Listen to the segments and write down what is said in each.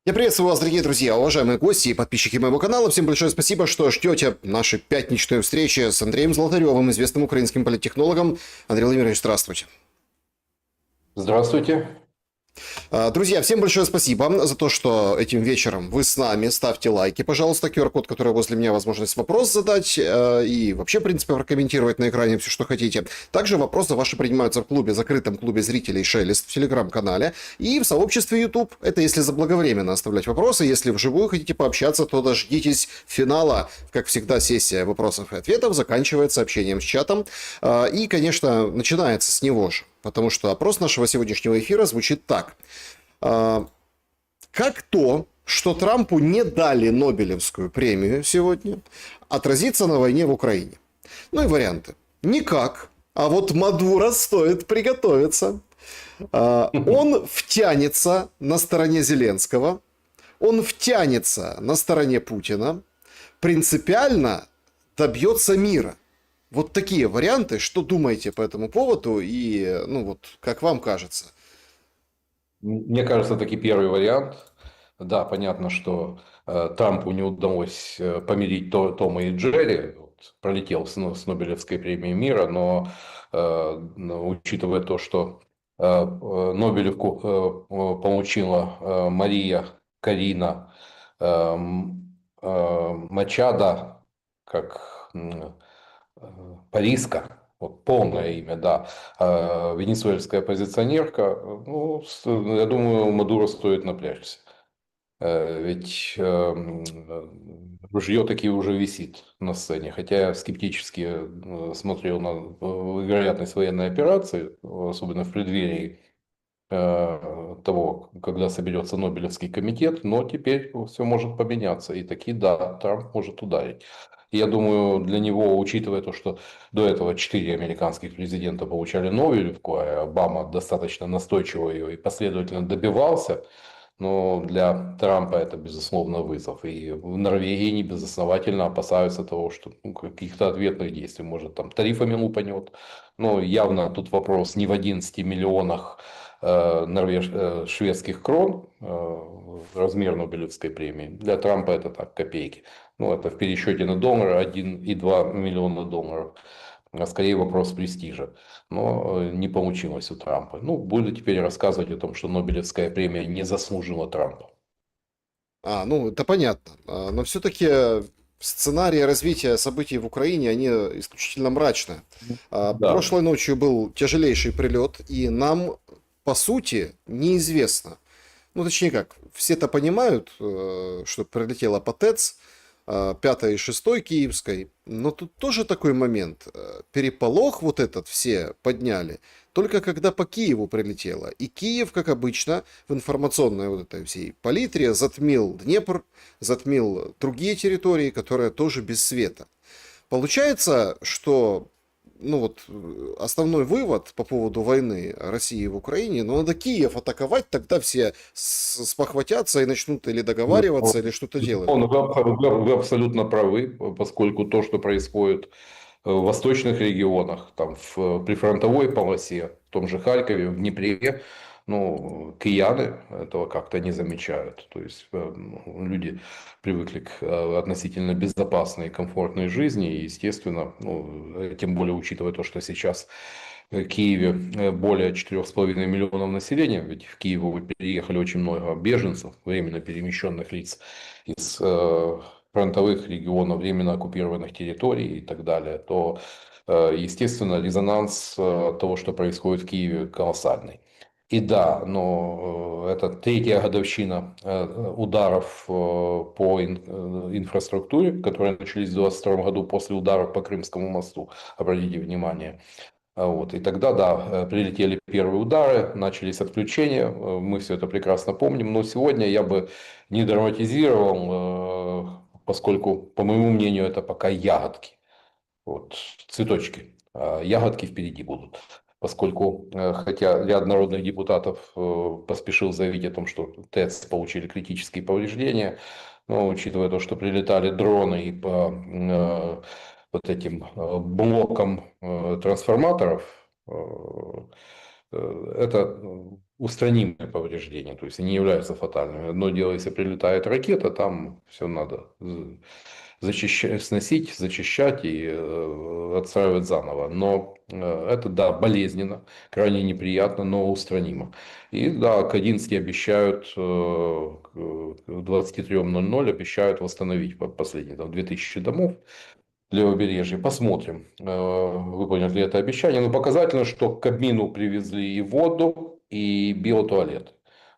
Я приветствую вас, дорогие друзья, уважаемые гости и подписчики моего канала. Всем большое спасибо, что ждете нашей пятничной встречи с Андреем Золотаревым, известным украинским политтехнологом. Андрей Владимирович, здравствуйте. Здравствуйте. Друзья, всем большое спасибо за то, что этим вечером вы с нами. Ставьте лайки, пожалуйста, QR-код, который возле меня, возможность вопрос задать и вообще, в принципе, прокомментировать на экране все, что хотите. Также вопросы ваши принимаются в клубе, закрытом клубе зрителей «Шелест» в Телеграм-канале и в сообществе YouTube. Это если заблаговременно оставлять вопросы. Если вживую хотите пообщаться, то дождитесь финала. Как всегда, сессия вопросов и ответов заканчивается общением с чатом. И, конечно, начинается с него же. Потому что опрос нашего сегодняшнего эфира звучит так. Как то, что Трампу не дали Нобелевскую премию сегодня, отразится на войне в Украине? Ну и варианты. Никак. А вот Мадуро стоит приготовиться. Он втянется на стороне Зеленского. Он втянется на стороне Путина. Принципиально добьется мира. Вот такие варианты. Что думаете по этому поводу? И, ну вот, как вам кажется? Мне кажется, таки первый вариант. Да, понятно, что Трампу не удалось помирить Тома и Джерри. Вот, пролетел с Нобелевской премией мира, учитывая то, что Нобелевку получила Мария Карина Мачадо, как Париска, вот полное имя, да, венесуэльская оппозиционерка, ну, я думаю, Мадуро стоит напрячься. Ведь ружье таки уже висит на сцене. Хотя я скептически смотрел на вероятность военной операции, особенно в преддверии того, когда соберется Нобелевский комитет, но теперь все может поменяться. И таки, да, Трамп может ударить. И я думаю, для него, учитывая то, что до этого 4 американских президента получали Нобелевку, а Обама достаточно настойчиво ее и последовательно добивался, но для Трампа это, безусловно, вызов. И в Норвегии небезосновательно опасаются того, что каких-то ответных действий, может, там тарифами лупанет. Но явно тут вопрос не в 11 миллионах шведских крон, размер Нобелевской премии. Для Трампа это так, копейки. Ну, это в пересчете на доллары 1,2 миллиона долларов. А скорее вопрос престижа. Но не получилось у Трампа. Ну, буду теперь рассказывать о том, что Нобелевская премия не заслужила Трампа. Ну, это понятно. Но все-таки сценарии развития событий в Украине, они исключительно мрачные. Да. Прошлой ночью был тяжелейший прилет, и нам, по сути, неизвестно. Ну, точнее как, все-то понимают, что прилетела по ТЭЦ, 5 и 6 Киевской, но тут тоже такой момент. Переполох вот этот все подняли, только когда по Киеву прилетело. И Киев, как обычно, в информационной вот этой всей палитре затмил Днепр, затмил другие территории, которые тоже без света. Получается, что ну вот основной вывод по поводу войны России в Украине, ну надо Киев атаковать, тогда все спохватятся и начнут или договариваться, или что-то делать. Ну, вы абсолютно правы, поскольку то, что происходит в восточных регионах, там в прифронтовой полосе, в том же Харькове, в Днепре, ну, кияны этого как-то не замечают. То есть люди привыкли к относительно безопасной и комфортной жизни, и, естественно, ну, тем более учитывая то, что сейчас в Киеве более 4,5 миллионов населения, ведь в Киев переехали очень много беженцев, временно перемещенных лиц из фронтовых регионов, временно оккупированных территорий и так далее, то, естественно, резонанс того, что происходит в Киеве, колоссальный. И да, но это третья годовщина ударов по инфраструктуре, которые начались в 2022 году после ударов по Крымскому мосту. Обратите внимание. Вот. И тогда, да, прилетели первые удары, начались отключения, мы все это прекрасно помним, но сегодня я бы не драматизировал, поскольку, по моему мнению, это пока ягодки, вот, цветочки, а ягодки впереди будут. Поскольку, хотя ряд народных депутатов поспешил заявить о том, что ТЭЦ получили критические повреждения, но учитывая то, что прилетали дроны и по вот этим блокам трансформаторов, это устранимые повреждения, то есть они не являются фатальными. Одно дело, если прилетает ракета, там все надо зачищать, сносить, зачищать и отстраивать заново. Но это, да, болезненно, крайне неприятно, но устранимо. И да, к 11 обещают, к 23:00 обещают восстановить последние там 2000 домов левобережья. Посмотрим, выполнят ли это обещание. Но показательно, что к Кабмину привезли и воду, и биотуалет.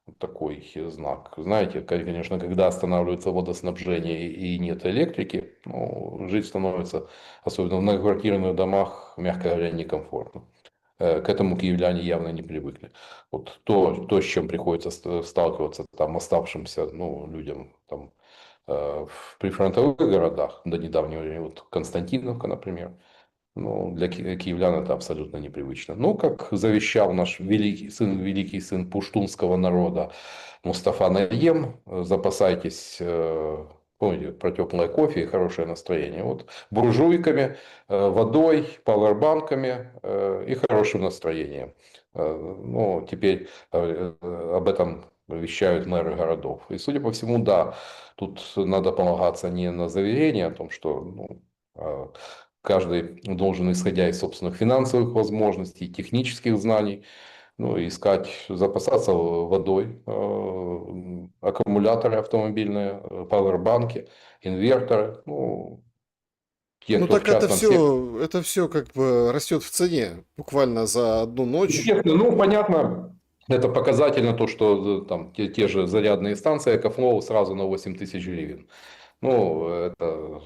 Вот такой знак. Знаете, конечно, когда останавливается водоснабжение и нет электрики, ну, жить становится, особенно в многоквартирных домах, мягко говоря, некомфортно. К этому киевляне явно не привыкли. Вот то, с чем приходится сталкиваться там оставшимся, ну, людям там, в прифронтовых городах до недавнего времени, вот Константиновка, например, ну, для киевлян это абсолютно непривычно. Но, как завещал наш великий сын пуштунского народа Мустафа Наем, запасайтесь, помните, про теплое кофе и хорошее настроение. Вот буржуйками, водой, пауэрбанками и хорошим настроением. Ну, теперь об этом вещают мэры городов. И, судя по всему, да, тут надо полагаться не на заверение о том, что ну, каждый должен, исходя из собственных финансовых возможностей, технических знаний, ну, искать, запасаться водой, аккумуляторы автомобильные, пауэрбанки, инверторы. Ну, те, Ну кто в так частном секторе. это все как бы растет в цене буквально за одну ночь. Естественно, ну, понятно, это показательно то, что там те же зарядные станции Экофлоу сразу на 8 000 гривен. Ну, это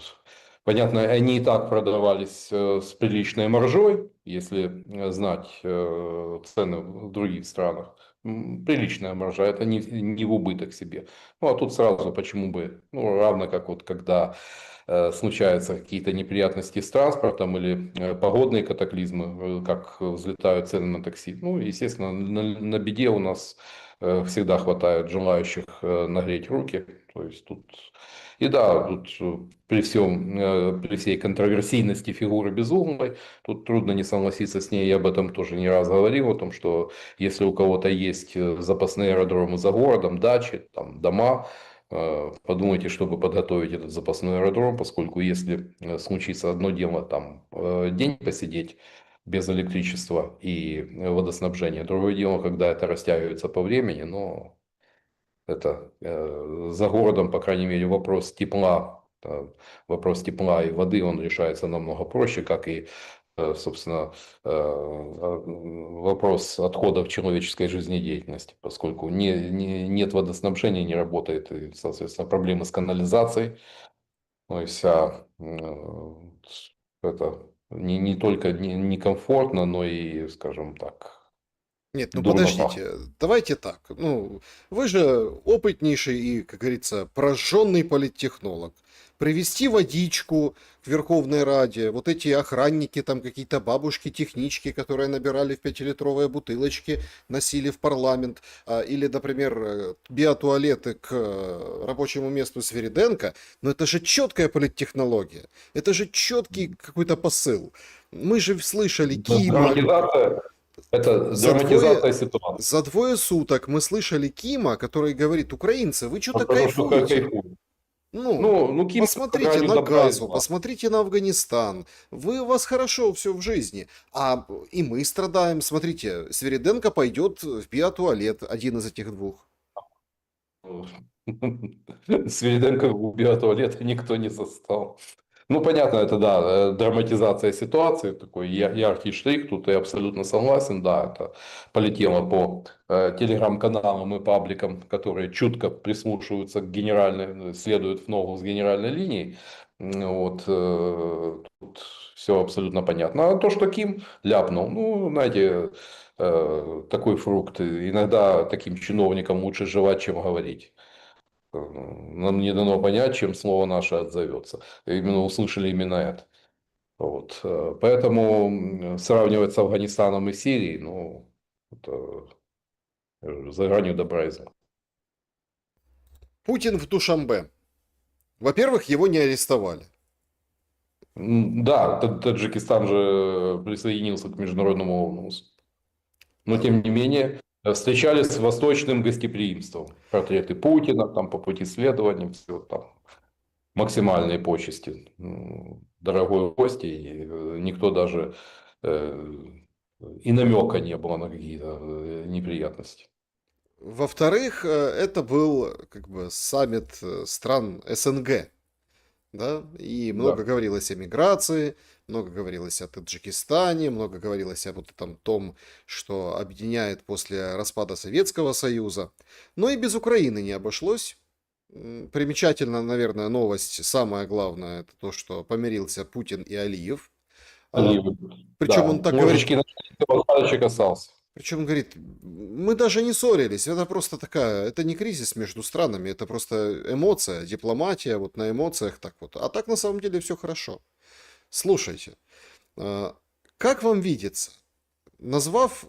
понятно, они и так продавались с приличной маржой, если знать цены в других странах. Приличная маржа, это не в убыток себе. Ну, а тут сразу, почему бы, ну, равно как вот когда случаются какие-то неприятности с транспортом или погодные катаклизмы, как взлетают цены на такси. Ну, естественно, на беде у нас всегда хватает желающих нагреть руки. То есть тут и да, тут при всей контроверсийности фигуры Безуглой, тут трудно не согласиться с ней, я об этом тоже не раз говорил, о том, что если у кого-то есть запасные аэродромы за городом, дачи, там, дома, подумайте, чтобы подготовить этот запасной аэродром, поскольку если случится одно дело, там, день посидеть без электричества и водоснабжения, другое дело, когда это растягивается по времени, но это за городом, по крайней мере, вопрос тепла и воды, он решается намного проще, как и, собственно, вопрос отходов человеческой жизнедеятельности, поскольку нет водоснабжения, не работает, и, соответственно, проблемы с канализацией, ну и вся это не только некомфортно, но и, скажем так, Нет, ну дурно пахнет. подождите, давайте так. Ну, вы же опытнейший и, как говорится, прожженный политтехнолог. Привезти водичку к Верховной Раде, вот эти охранники, там какие-то бабушки-технички, которые набирали в 5-литровые бутылочки, носили в парламент, или, например, биотуалеты к рабочему месту Свириденко, но это же четкая политтехнология, это же четкий какой-то посыл. Мы же слышали Кима, Драматизация Это за двое, драматизация ситуации. за двое суток мы слышали Кима, который говорит: украинцы, вы что-то Потому что кайфуете. кайфует. Ну, Ну, Ким за посмотрите гранью на добра и Газу, зла. посмотрите на Афганистан. У вас хорошо все в жизни. А и мы страдаем. Смотрите, Свириденко пойдет в биотуалет, один из этих двух. Свириденко у биотуалета никто не застал. Ну, понятно, это да, драматизация ситуации, такой яркий штрих, тут я абсолютно согласен, да, это полетело по телеграм-каналам и пабликам, которые чутко прислушиваются к генеральной, следуют в ногу с генеральной линией, вот, тут все абсолютно понятно. А то, что Ким ляпнул, ну, знаете, такой фрукт, иногда таким чиновникам лучше жевать, чем говорить. Нам не дано понять, чем слово наше отзовется. Именно услышали именно это. Вот. Поэтому сравнивать с Афганистаном и Сирией, ну, это за гранью добра и зла. Путин в Душанбе. Во-первых, его не арестовали. Да, Таджикистан же присоединился к Международному ООН. Но, тем не менее, встречались с восточным гостеприимством. Портреты Путина там по пути следования, все там максимальные почести. Дорогой гость, и никто даже э, и намека не было на какие-то неприятности. Во-вторых, это был как бы саммит стран СНГ, да, и много Да. говорилось о миграции, много говорилось о Таджикистане, много говорилось об вот этом том, что объединяет после распада Советского Союза. Но и без Украины не обошлось. Примечательно, наверное, новость, самая главная, это то, что помирился Путин и Алиев. А, Они, Причем да, он так говорит, ложечки на палочек касался. причем он говорит, мы даже не ссорились, это просто такая, это не кризис между странами, это просто эмоция, дипломатия, вот на эмоциях так вот. А так на самом деле все хорошо. Слушайте, а, как вам видится, назвав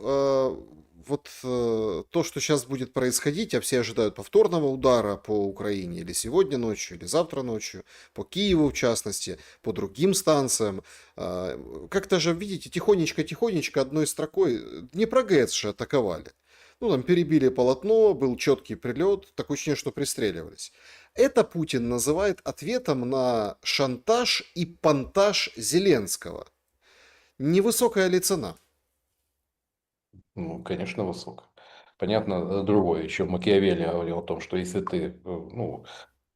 то, что сейчас будет происходить, а все ожидают повторного удара по Украине или сегодня ночью, или завтра ночью, по Киеву в частности, по другим станциям, как-то же, видите, тихонечко-тихонечко одной строкой Днепрогэс же атаковали. Ну, там перебили полотно, был четкий прилет, такое ощущение, что пристреливались. Это Путин называет ответом на шантаж и понтаж Зеленского. Невысокая ли цена? Ну, конечно, высоко. Понятно, другое. Еще Макиавелли говорил о том, что если ты ну,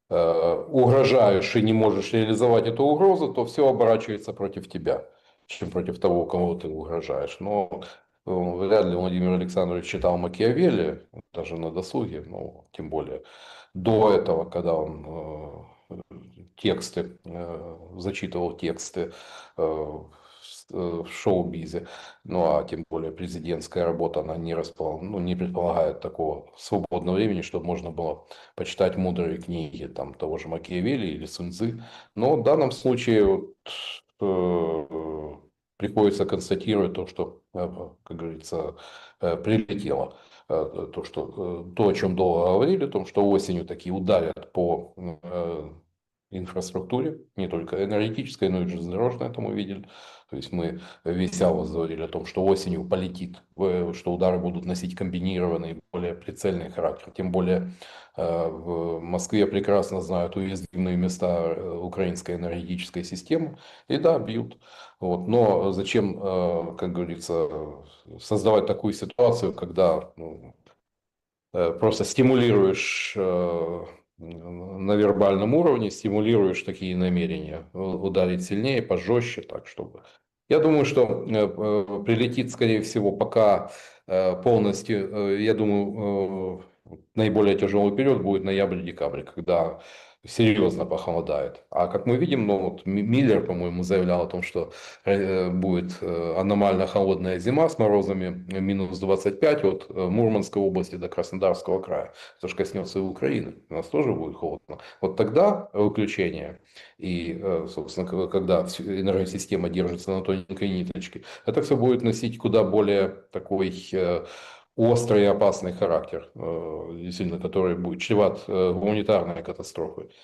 угрожаешь и не можешь реализовать эту угрозу, то все оборачивается против тебя, чем против того, кого ты угрожаешь. Но вряд ли Владимир Александрович читал Макиавелли, даже на досуге, ну, тем более до этого, когда он тексты, зачитывал тексты в шоу-бизе. Ну, а тем более президентская работа, она ну, не предполагает такого свободного времени, чтобы можно было почитать мудрые книги там, того же Макиавелли или Суньцзы. Но в данном случае вот, э, приходится констатировать то, что, как говорится, прилетело. То, о чем долго говорили, о том, что осенью такие ударят по инфраструктуре, не только энергетической, но и железнодорожной, это мы видели. То есть мы весь август говорили о том, что осенью полетит, что удары будут носить комбинированный, более прицельный характер. Тем более в Москве прекрасно знают уязвимые места украинской энергетической системы. И да, бьют. Вот. Но зачем, как говорится, создавать такую ситуацию, когда ну, просто стимулируешь на вербальном уровне, стимулируешь такие намерения ударить сильнее, пожестче, так чтобы. Я думаю, что прилетит, скорее всего, пока полностью, я думаю, наиболее тяжелый период будет ноябрь-декабрь, когда серьезно похолодает. А как мы видим, ну, вот Миллер, по-моему, заявлял о том, что будет аномально холодная зима с морозами минус 25 от Мурманской области до Краснодарского края. Это же коснется и Украины. У нас тоже будет холодно. Вот тогда выключение и, собственно, когда энергосистема держится на тоненькой ниточке, это все будет носить куда более такой острый и опасный характер, действительно, который будет чреват гуманитарной катастрофой.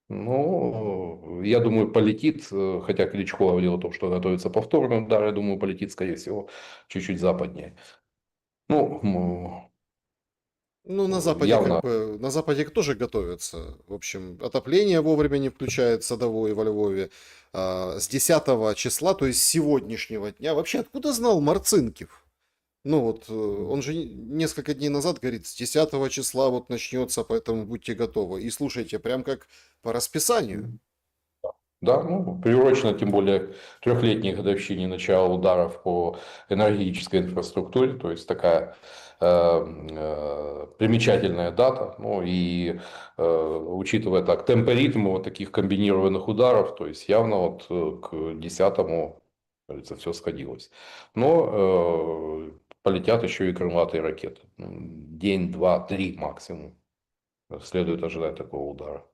Ну, я думаю, полетит, хотя Кличко говорил о том, что готовится повторный удар, я думаю, полетит, скорее всего, чуть-чуть западнее. Ну, Ну, на Западе как явно, бы, на Западе тоже готовятся. В общем, отопление вовремя не включает садовое во Львове. С 10 числа, то есть с сегодняшнего дня. Вообще, откуда знал Марцинкив? Ну вот, он же несколько дней назад говорит, с 10 числа вот начнется, поэтому будьте готовы. И слушайте, прям как по расписанию. да, ну, приурочено тем более к трехлетней годовщине начала ударов по энергетической инфраструктуре, то есть такая примечательная дата, ну и учитывая так темпоритм вот таких комбинированных ударов, то есть явно вот к 10-му, кажется, все сходилось. Но полетят еще и крылатые ракеты. День, два, три максимум. Следует ожидать такого удара.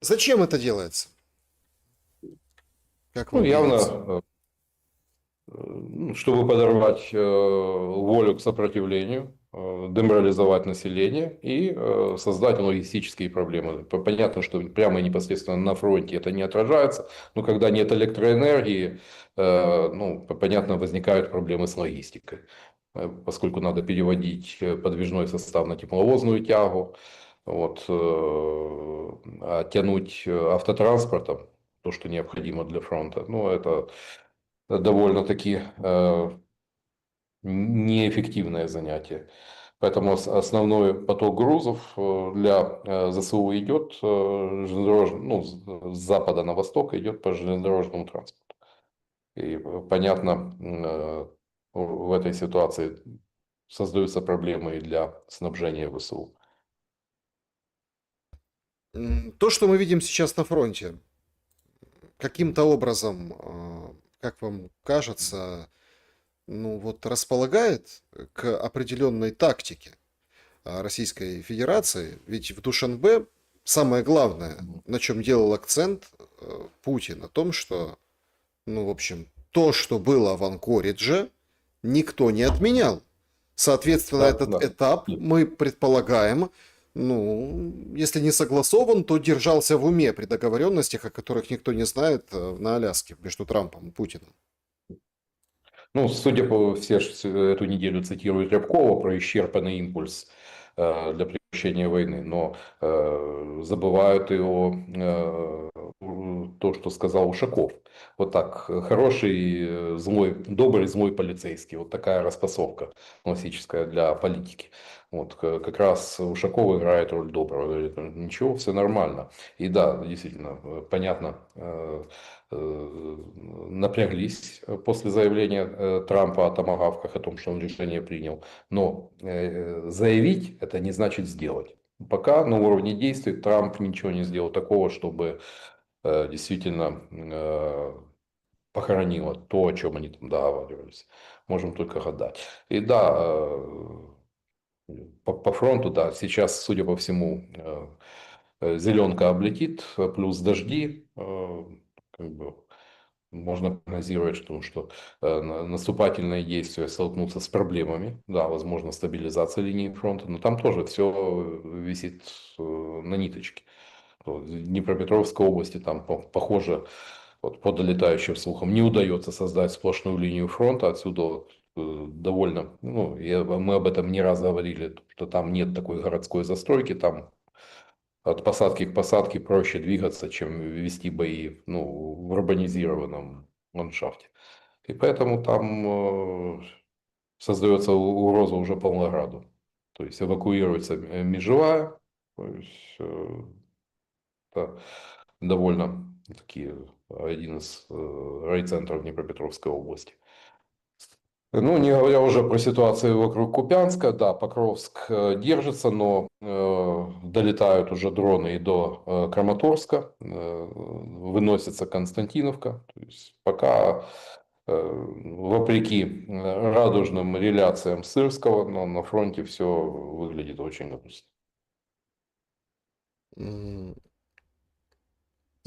Зачем это делается, как Ну, вам явно видится? чтобы подорвать волю к сопротивлению, деморализовать население и создать логистические проблемы. Понятно, что прямо и непосредственно на фронте это не отражается, но когда нет электроэнергии, ну, понятно, возникают проблемы с логистикой, поскольку надо переводить подвижной состав на тепловозную тягу, вот, а тянуть автотранспортом то, что необходимо для фронта, ну, это довольно-таки неэффективное занятие. Поэтому основной поток грузов для ЗСУ идет ну, с запада на восток идет по железнодорожному транспорту. И понятно, в этой ситуации создаются проблемы и для снабжения ВСУ. То, что мы видим сейчас на фронте, каким-то образом, как вам кажется, ну вот располагает к определенной тактике Российской Федерации? Ведь в Душанбе самое главное, на чем делал акцент Путин, о том, что, ну, в общем, то, что было в Анкоридже, никто не отменял. Соответственно, Да, этот да. этап, мы предполагаем, ну, если не согласован, то держался в уме при договоренностях, о которых никто не знает, на Аляске между Трампом и Путиным. Ну, судя по все эту неделю цитируют Рябкова про исчерпанный импульс для прекращения войны, но забывают то, что сказал Ушаков. Вот так, хороший, злой, добрый, злой полицейский. Вот такая распасовка классическая для политики. Вот, как раз Ушаков играет роль доброго. Говорит, ничего, все нормально. И да, действительно, понятно, напряглись после заявления Трампа о томагавках, о том, что он решение принял. Но заявить это не значит сделать. Пока на уровне действий Трамп ничего не сделал такого, чтобы действительно похоронило то, о чем они там договаривались. Можем только гадать. И да, по фронту, да, сейчас, судя по всему, зеленка облетит, плюс дожди, как бы можно прогнозировать, что наступательные действия столкнутся с проблемами. Да, возможно, стабилизация линии фронта, но там тоже все висит на ниточке. В Днепропетровской области там, похоже, вот, по долетающим слухам, не удается создать сплошную линию фронта. Отсюда вот, довольно, ну, мы об этом не раз говорили, что там нет такой городской застройки, там от посадки к посадке проще двигаться, чем вести бои, ну, в урбанизированном ландшафте. И поэтому там создается угроза уже Павлограду. То есть эвакуируется межевая, то есть, это довольно такие один из райцентров Днепропетровской области. Ну, не говоря уже про ситуацию вокруг Купянска, да, Покровск держится, но долетают уже дроны и до Краматорска, выносится Константиновка. То есть пока, вопреки радужным реляциям Сырского, но на фронте все выглядит очень грустно.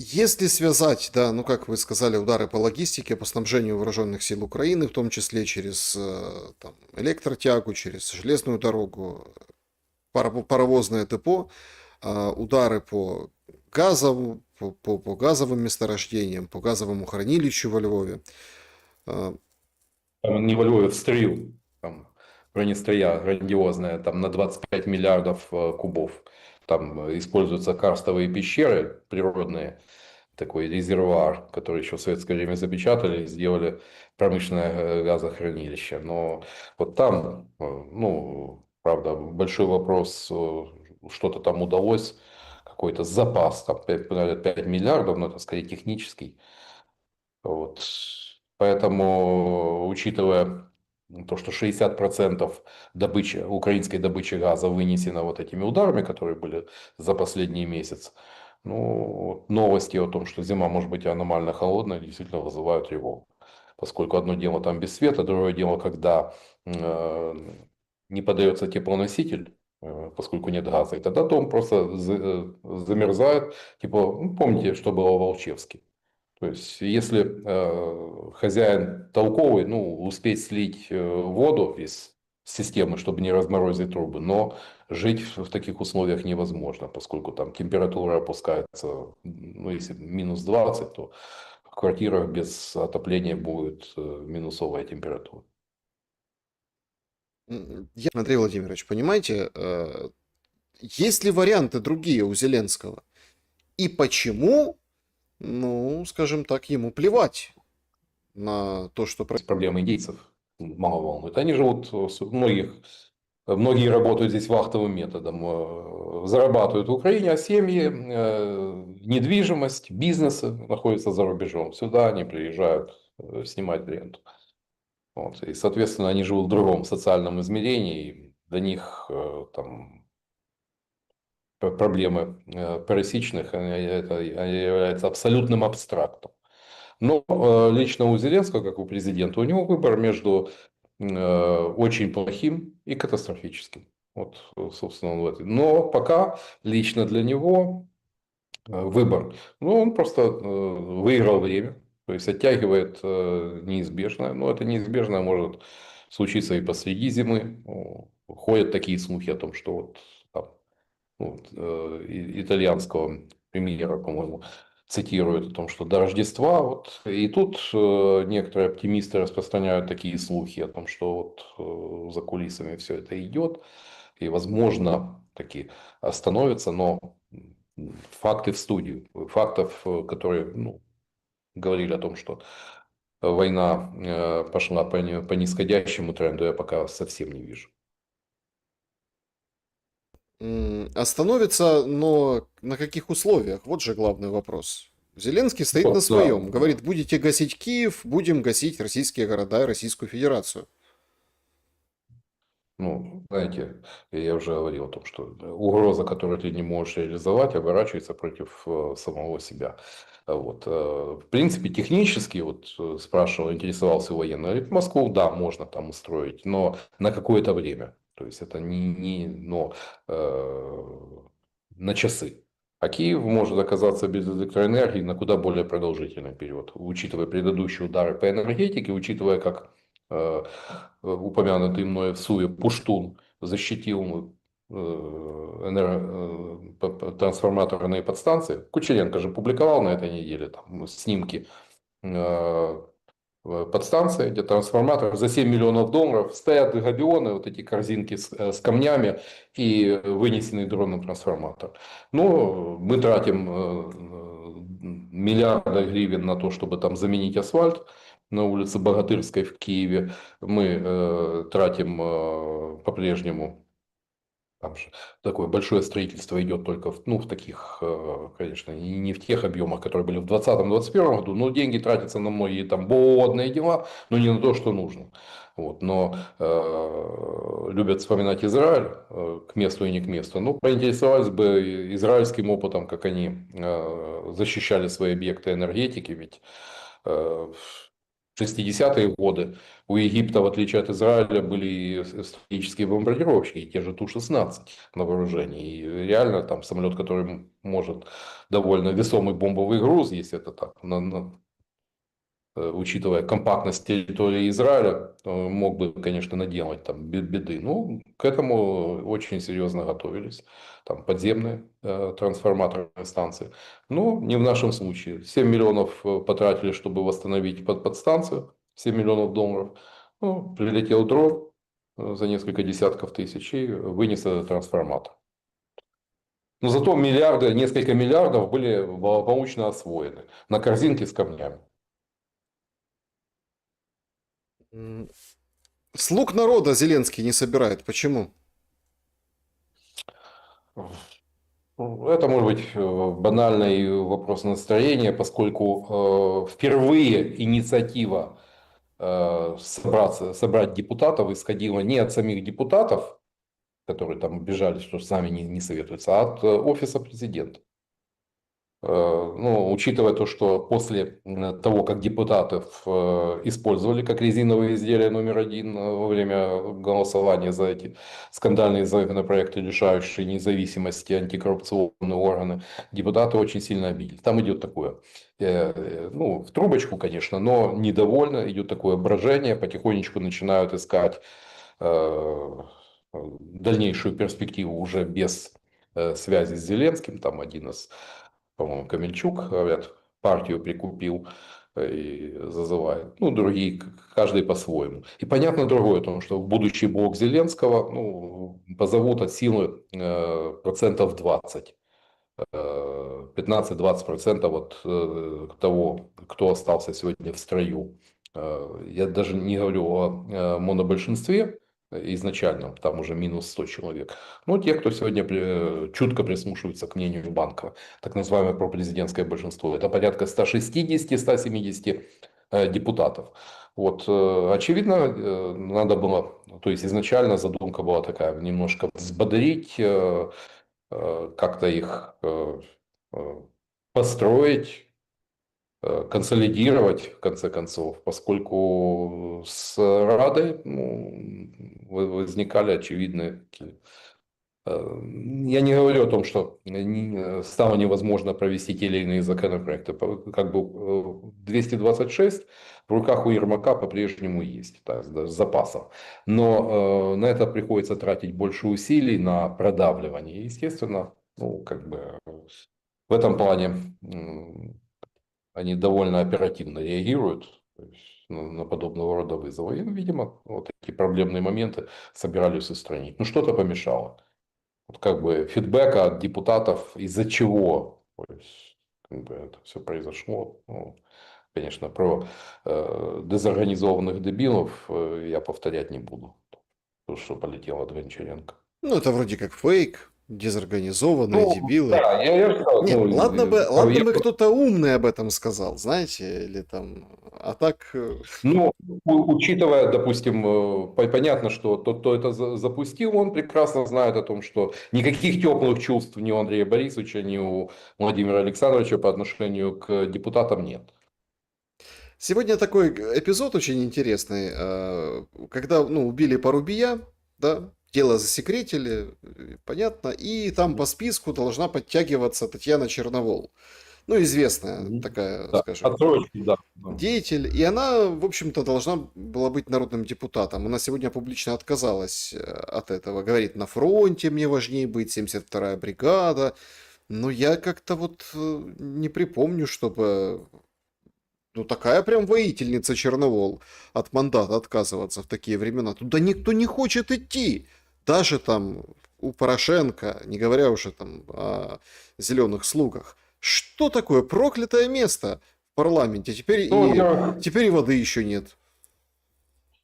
Если связать, да, ну как вы сказали, удары по логистике, по снабжению вооруженных сил Украины, в том числе через там, электротягу, через железную дорогу, паровозное депо, удары по газову, по газовым месторождениям, по газовому хранилищу во Львове. Там не во Львове, в Стрию, там бронестроя грандиозная, там на 25 миллиардов кубов. Там используются карстовые пещеры природные, такой резервуар, который еще в советское время запечатали и сделали промышленное газохранилище. Но вот там, ну, правда, большой вопрос, что-то там удалось, какой-то запас, там 5 миллиардов, но это скорее технический. Вот. Поэтому, учитывая то, что 60% украинской добычи газа вынесено вот этими ударами, которые были за последний месяц, ну, новости о том, что зима может быть аномально холодной, действительно вызывают тревогу. Поскольку одно дело там без света, другое дело, когда не подается теплоноситель, поскольку нет газа, и тогда дом просто замерзает. Типа, ну, помните, что было в Волчевске? То есть, если хозяин толковый, ну, успеть слить воду из системы, чтобы не разморозить трубы, но жить в таких условиях невозможно, поскольку там температура опускается, ну, если минус 20, то в квартирах без отопления будет минусовая температура. Андрей Владимирович, понимаете, есть ли варианты другие у Зеленского? И почему, ну, скажем так, ему плевать на то, что Есть проблемы индейцев мало волнует. Они живут, многие работают здесь вахтовым методом, зарабатывают в Украине, а семьи, недвижимость, бизнесы находятся за рубежом. Сюда они приезжают снимать ренту. Вот. И, соответственно, они живут в другом социальном измерении. И для них там проблемы пересечных это является абсолютным абстрактом. Но лично у Зеленского, как у президента, у него выбор между очень плохим и катастрофическим. Вот, собственно, он в этом. Но пока лично для него выбор. Ну, он просто выиграл время, то есть оттягивает неизбежное. Но это неизбежное может случиться и посреди зимы. Ходят такие слухи о том, что вот там, вот, итальянского премьера, по-моему, цитирует о том, что до Рождества, вот, и тут некоторые оптимисты распространяют такие слухи о том, что вот за кулисами все это идет, и, возможно, таки остановится, но факты в студию, фактов, которые, ну, говорили о том, что война пошла по нисходящему тренду, я пока совсем не вижу. остановится, но на каких условиях? Вот же главный вопрос. Зеленский стоит на Вот, да, своем. Говорит, будете гасить Киев, будем гасить российские города и Российскую Федерацию. ну, знаете, я уже говорил о том, что угроза, которую ты не можешь реализовать, оборачивается против самого себя. Вот. В принципе, технически, вот спрашивал, интересовался военный, говорит, Москву, да, можно там устроить, но на какое-то время. То есть, это но на часы. А Киев может оказаться без электроэнергии на куда более продолжительный период, учитывая предыдущие удары по энергетике, учитывая, как упомянутый мной в Суе Пуштун защитил трансформаторные подстанции. Кучеренко же публиковал на этой неделе там, снимки подстанции, где трансформатор за 7 миллионов долларов стоят габионы, вот эти корзинки с камнями и вынесенный дроном трансформатор. Но мы тратим миллиарды гривен на то, чтобы там заменить асфальт на улице Богатырской в Киеве. Мы тратим по-прежнему, там же такое большое строительство идет только в, ну, в таких, конечно, и не в тех объемах, которые были в 2020-2021 году, но деньги тратятся на многие там водные дела, но не на то, что нужно. Вот, но любят вспоминать Израиль к месту и не к месту. Ну, поинтересовались бы израильским опытом, как они защищали свои объекты энергетики, ведь в 60-е годы у Египта, в отличие от Израиля, были стратегические бомбардировщики, те же Ту-16 на вооружении. И реально там самолет, который может довольно весомый бомбовый груз, если это так, учитывая компактность территории Израиля, мог бы, конечно, наделать там беды. Ну, к этому очень серьезно готовились. Там подземные трансформаторные станции. Но не в нашем случае. 7 миллионов потратили, чтобы восстановить подстанцию. 7 миллионов долларов. Ну, прилетел дрон за несколько десятков тысяч и вынес этот трансформатор. Но зато миллиарды, несколько миллиардов были благополучно освоены на корзинке с камнями. Слуг народа Зеленский не собирает. Почему? Ну, это может быть банальный вопрос настроения, поскольку впервые инициатива собрать депутатов исходила не от самих депутатов, которые там убежали, что сами не советуются, а от офиса президента. Ну, учитывая то, что после того, как депутатов использовали как резиновые изделия номер один во время голосования за эти скандальные законопроекты, лишающие независимости антикоррупционные органы, депутаты очень сильно обидели. Там идет такое, ну, в трубочку, конечно, но недовольно, идет такое брожение, потихонечку начинают искать дальнейшую перспективу уже без связи с Зеленским. Там один из, по-моему, Камельчук, говорят, партию прикупил и зазывает. Ну, другие, каждый по-своему. И понятно другое, потому что в будущий блок Зеленского, ну, позовут от силы процентов 20. 15-20% от того, кто остался сегодня в строю. Я даже не говорю о монобольшинстве изначальном, там уже минус 100 человек. Но те, кто сегодня чутко прислушивается к мнению Банкова, так называемое пропрезидентское большинство, это порядка 160-170 депутатов. Вот, очевидно, надо было, то есть изначально задумка была такая, немножко взбодрить, как-то их э, построить, консолидировать, в конце концов, поскольку с Радой, ну, возникали очевидные такие. Я не говорю о том, что стало невозможно провести те или иные законопроекты. Как бы 226 в руках у Ермака по-прежнему есть, так, даже с запасом. Но на это приходится тратить больше усилий, на продавливание. Естественно, ну, как бы в этом плане они довольно оперативно реагируют, то есть, на подобного рода вызовы. И, видимо, вот такие проблемные моменты собирались устранить. Ну, что-то помешало. Вот как бы фидбэка от депутатов, из-за чего, то есть, как бы это все произошло. Ну, конечно, про дезорганизованных дебилов я повторять не буду. То, что полетело от Гончаренко. Ну, это вроде как фейк, дезорганизованные Ну, дебилы. да, я сказал, Нет, ладно я бы кто-то умный об этом сказал, знаете, или там, а так, Ну, учитывая, допустим, понятно, что тот, кто это запустил, он прекрасно знает о том, что никаких теплых чувств ни у Андрея Борисовича, ни у Владимира Александровича по отношению к депутатам нет. Сегодня такой эпизод очень интересный, когда, ну, убили Порубия, да, дело засекретили, понятно, и там по списку должна подтягиваться Татьяна Черновол. Ну, известная Мгм. такая, Да, скажем, отсрочки, да. Да. деятель, и она, в общем-то, должна была быть народным депутатом. Она сегодня публично отказалась от этого. Говорит, на фронте мне важнее быть, 72-я бригада. Но я как-то вот не припомню, чтобы ну, такая прям воительница Черновол от мандата отказываться в такие времена. Туда никто не хочет идти. Даже там у Порошенко, не говоря уже там о зеленых слугах. Что такое проклятое место в парламенте? Ну, во-первых, Теперь и воды еще нет.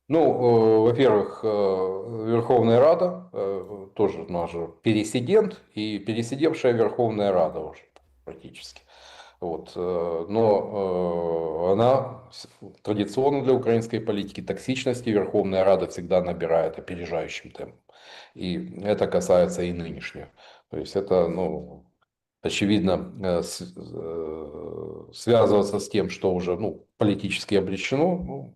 ну, во-первых, Верховная Рада, тоже у нас же пересидент и пересидевшая Верховная Рада уже практически. Вот, но она традиционно для украинской политики токсичности Верховная Рада всегда набирает опережающим темпом. И это касается и нынешнего. То есть это, ну, очевидно, связываться с тем, что уже, ну, политически обречено, ну,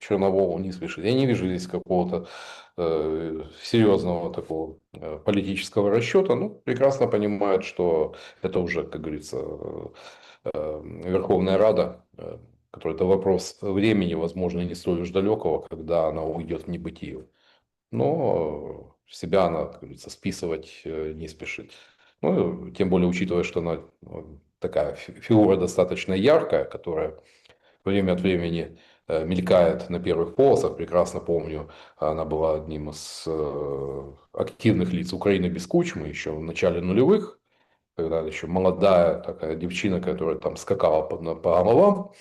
Черноволу не слышит. Я не вижу здесь какого-то серьезного такого политического расчета. Ну, прекрасно понимают, что это уже, как говорится, Верховная Рада, которая это вопрос времени, возможно, не столь уж далекого, когда она уйдет в небытие. Но себя она, как говорится, списывать не спешит. Ну, тем более, учитывая, что она такая фигура достаточно яркая, которая время от времени мелькает на первых полосах. Прекрасно помню, она была одним из активных лиц Украины без Кучмы еще в начале нулевых, когда еще молодая такая девчина, которая там скакала по головам.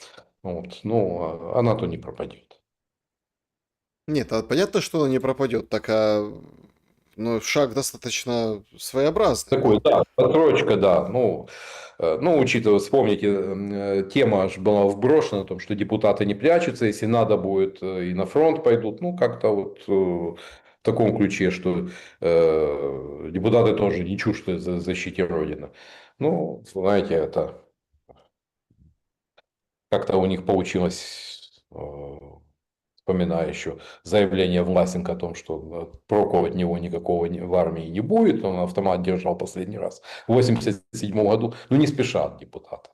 Вот. Ну, она-то не пропадет. Нет, понятно, что она не пропадет. Так, ну, шаг достаточно своеобразный. Такой, да, отсрочка, да. Ну, ну, учитывая, вспомните, тема аж была вброшена о том, что депутаты не прячутся, если надо будет, и на фронт пойдут. Ну, как-то вот в таком ключе, что депутаты тоже не чужды защите Родины. Ну, знаете, это как-то у них получилось, вспоминая еще заявление Власенко о том, что проку от него никакого в армии не будет, он автомат держал последний раз в 1987 году, ну не спешат депутаты.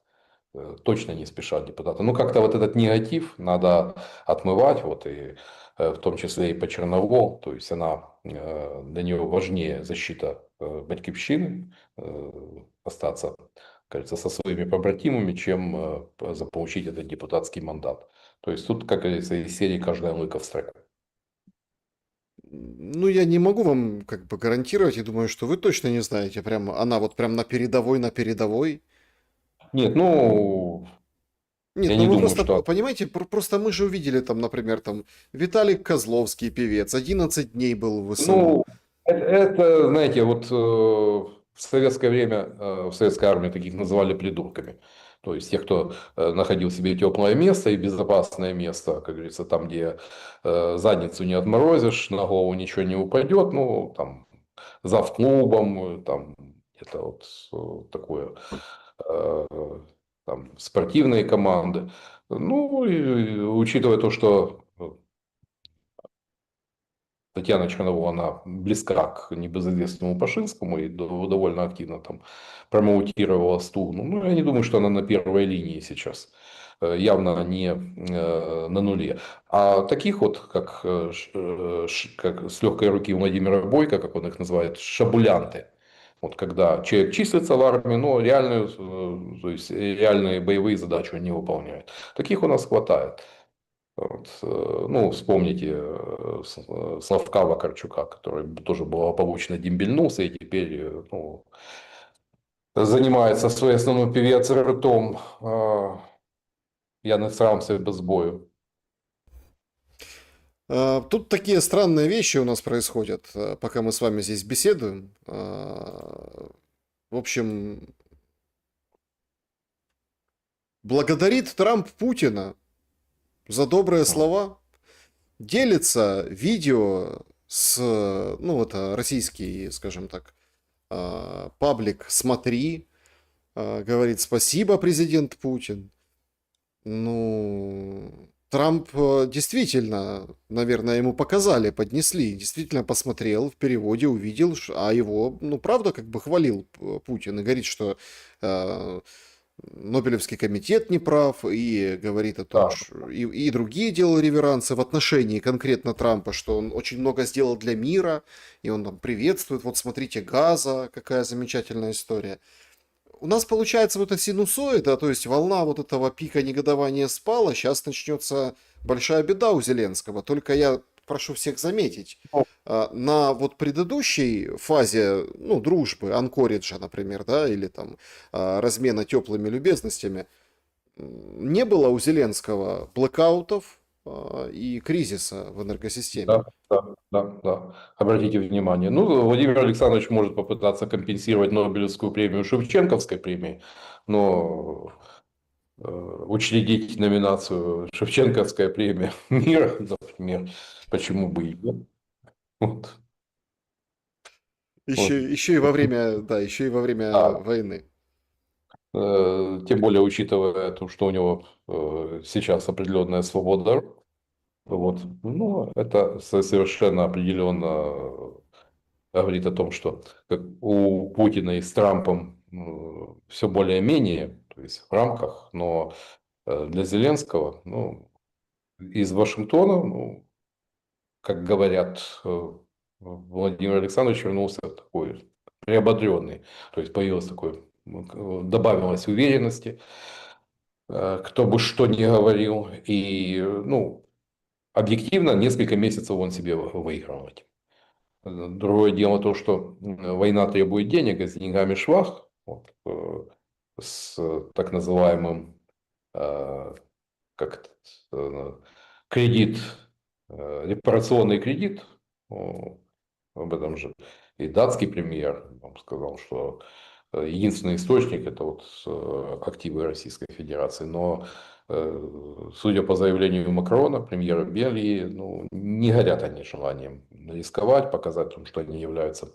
Точно не спешат депутаты. Ну, как-то вот этот негатив надо отмывать, вот и в том числе и по Черновол, то есть она, для нее важнее защита Батьківщины, остаться, кажется, со своими побратимами, чем заполучить этот депутатский мандат. То есть тут, как говорится, из серии «Каждая лыка в строку». Ну, я не могу вам как бы гарантировать, я думаю, что вы точно не знаете, прям она вот прям на передовой. Нет, ну, Нет, я ну не вы думаю, просто, что... понимаете, просто мы же увидели там, например, там Виталий Козловский, певец, 11 дней был в ВСУ. Ну, это, знаете, вот в советское время, в советской армии таких называли придурками. То есть тех, кто находил себе теплое место и безопасное место, как говорится, там, где задницу не отморозишь, на голову ничего не упадет, ну, там, зав клубом, там, это вот такое, э, там, спортивные команды. Ну, и учитывая то, что Татьяна Чернова, она близка к небезызвестному Пашинскому и довольно активно там промоутировала Стугну. Ну, я не думаю, что она на первой линии сейчас. Явно не на нуле. А таких вот, как, как с легкой руки Владимира Бойко, как он их называет, шабулянты. Вот когда человек числится в армии, но реальную, то есть реальные боевые задачи он не выполняет. Таких у нас хватает. Вот, ну, вспомните Славка Вакарчука, который тоже благополучно дембельнулся и теперь ну, занимается своей основной певец ртом. Я насрался без бою. Тут такие странные вещи у нас происходят, пока мы с вами здесь беседуем. В общем, благодарит Трамп Путина за добрые слова, делится видео с, ну, это российский, скажем так, паблик «Смотри», говорит спасибо, президент Путин. Ну, Трамп действительно, наверное, ему показали, поднесли, действительно посмотрел в переводе, увидел, а его, ну, правда, как бы хвалил Путин и говорит, что э, Нобелевский комитет не прав, и говорит о том, Да, что и другие делал реверансы в отношении конкретно Трампа, что он очень много сделал для мира, и он там приветствует, вот смотрите, Газа, какая замечательная история. У нас получается вот эта синусоида, то есть волна вот этого пика негодования спала, сейчас начнется большая беда у Зеленского. Только я прошу всех заметить, ну, на вот предыдущей фазе, ну, дружбы, анкориджа, например, да, или там размена теплыми любезностями, не было у Зеленского блэкаутов и кризиса в энергосистеме. да, да, да, да. Обратите внимание. Ну, Владимир Александрович может попытаться компенсировать Нобелевскую премию Шевченковской премией, но учредить номинацию Шевченковская премия мира, например, почему бы и нет. Вот. Вот. Еще и во время, да, еще и во время Да. войны. Тем более учитывая то, что у него сейчас определенная свобода. Вот. Ну, это совершенно определенно говорит о том, что как у Путина и с Трампом все более-менее, то есть в рамках, но для Зеленского, ну, из Вашингтона, ну, как говорят, Владимир Александрович вернулся такой приободренный. То есть появилось такое, добавилось уверенности, кто бы что ни говорил. И, ну, объективно, несколько месяцев он себе выиграл этим. Другое дело то, что война требует денег, и с деньгами швах, вот, с так называемым как это, кредит, репарационный кредит, об этом же и датский премьер вам сказал, что единственный источник это вот активы Российской Федерации, но Судя по заявлению Макрона, премьера Бельгии, ну, не горят они желанием рисковать, показать, что они являются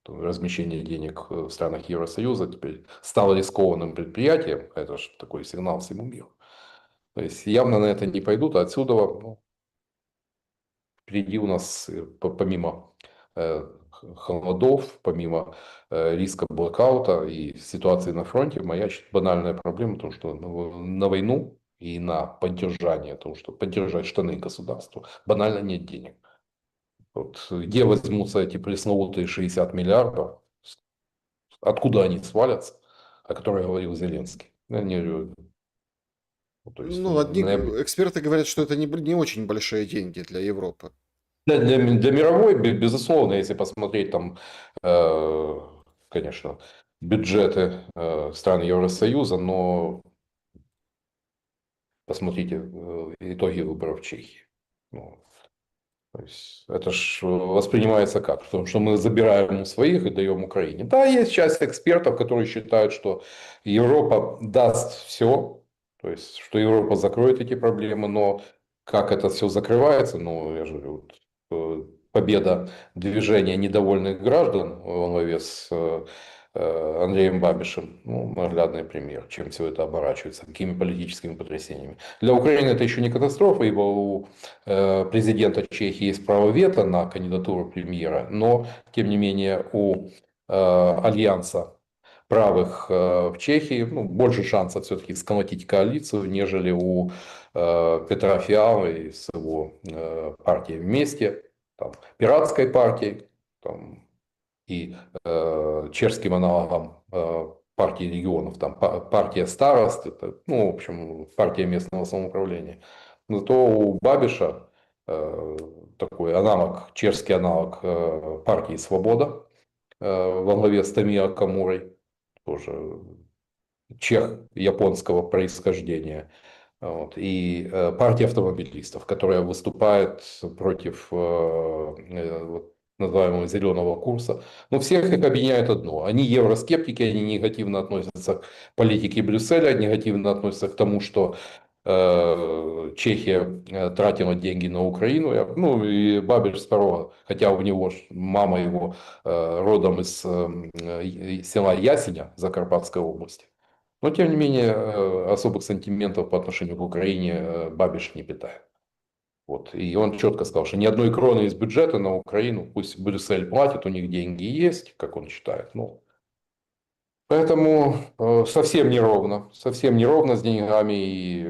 размещение денег в странах Евросоюза теперь стало рискованным предприятием. Это же такой сигнал всему миру. То есть явно на это не пойдут, а отсюда, ну, впереди у нас помимо холодов, помимо риска блокаута и ситуации на фронте маячит банальная проблема, то что на войну и на поддержание, то что поддержать штаны государству банально нет денег. Вот где возьмутся эти пресловутые 60 миллиардов, откуда они свалятся, о которых говорил Зеленский. Они, то есть, Ну, одни эксперты говорят, что это не очень большие деньги для Европы. для мировой, безусловно, если посмотреть там, конечно, бюджеты стран Евросоюза, но посмотрите итоги выборов в Чехии. Ну, то есть это ж воспринимается как? Потому что мы забираем у своих и даем Украине. Да, есть часть экспертов, которые считают, что Европа даст все, то есть что Европа закроет эти проблемы, но как это все закрывается, ну, я же говорю, победа движения недовольных граждан во главе с Андреем Бабишем, ну, наглядный пример, чем все это оборачивается, какими политическими потрясениями. Для Украины это еще не катастрофа, ибо у президента Чехии есть право вето на кандидатуру премьера, но, тем не менее, у альянса правых в Чехии ну, больше шансов все-таки сколотить коалицию, нежели у Петра Фиалы с его партией «Вместе», там, пиратской партией там, и чешским аналогом партии регионов, там партия старост, это, ну, в общем, партия местного самоуправления. Зато у Бабиша такой аналог, чешский аналог партии «Свобода» во главе с Томио Камурой, тоже чех японского происхождения. Вот. И партия автомобилистов, которая выступает против вот, называемого зеленого курса. Но всех их объединяет одно. Они евроскептики, они негативно относятся к политике Брюсселя, негативно относятся к тому, что Чехия тратила деньги на Украину. Ну и Бабиш второго, хотя у него мама его родом из села Ясеня Закарпатской области. Но, тем не менее, особых сантиментов по отношению к Украине Бабиш не питает. Вот. И он четко сказал, что ни одной кроны из бюджета на Украину, пусть Брюссель платит, у них деньги есть, как он считает. Ну, поэтому совсем неровно с деньгами. И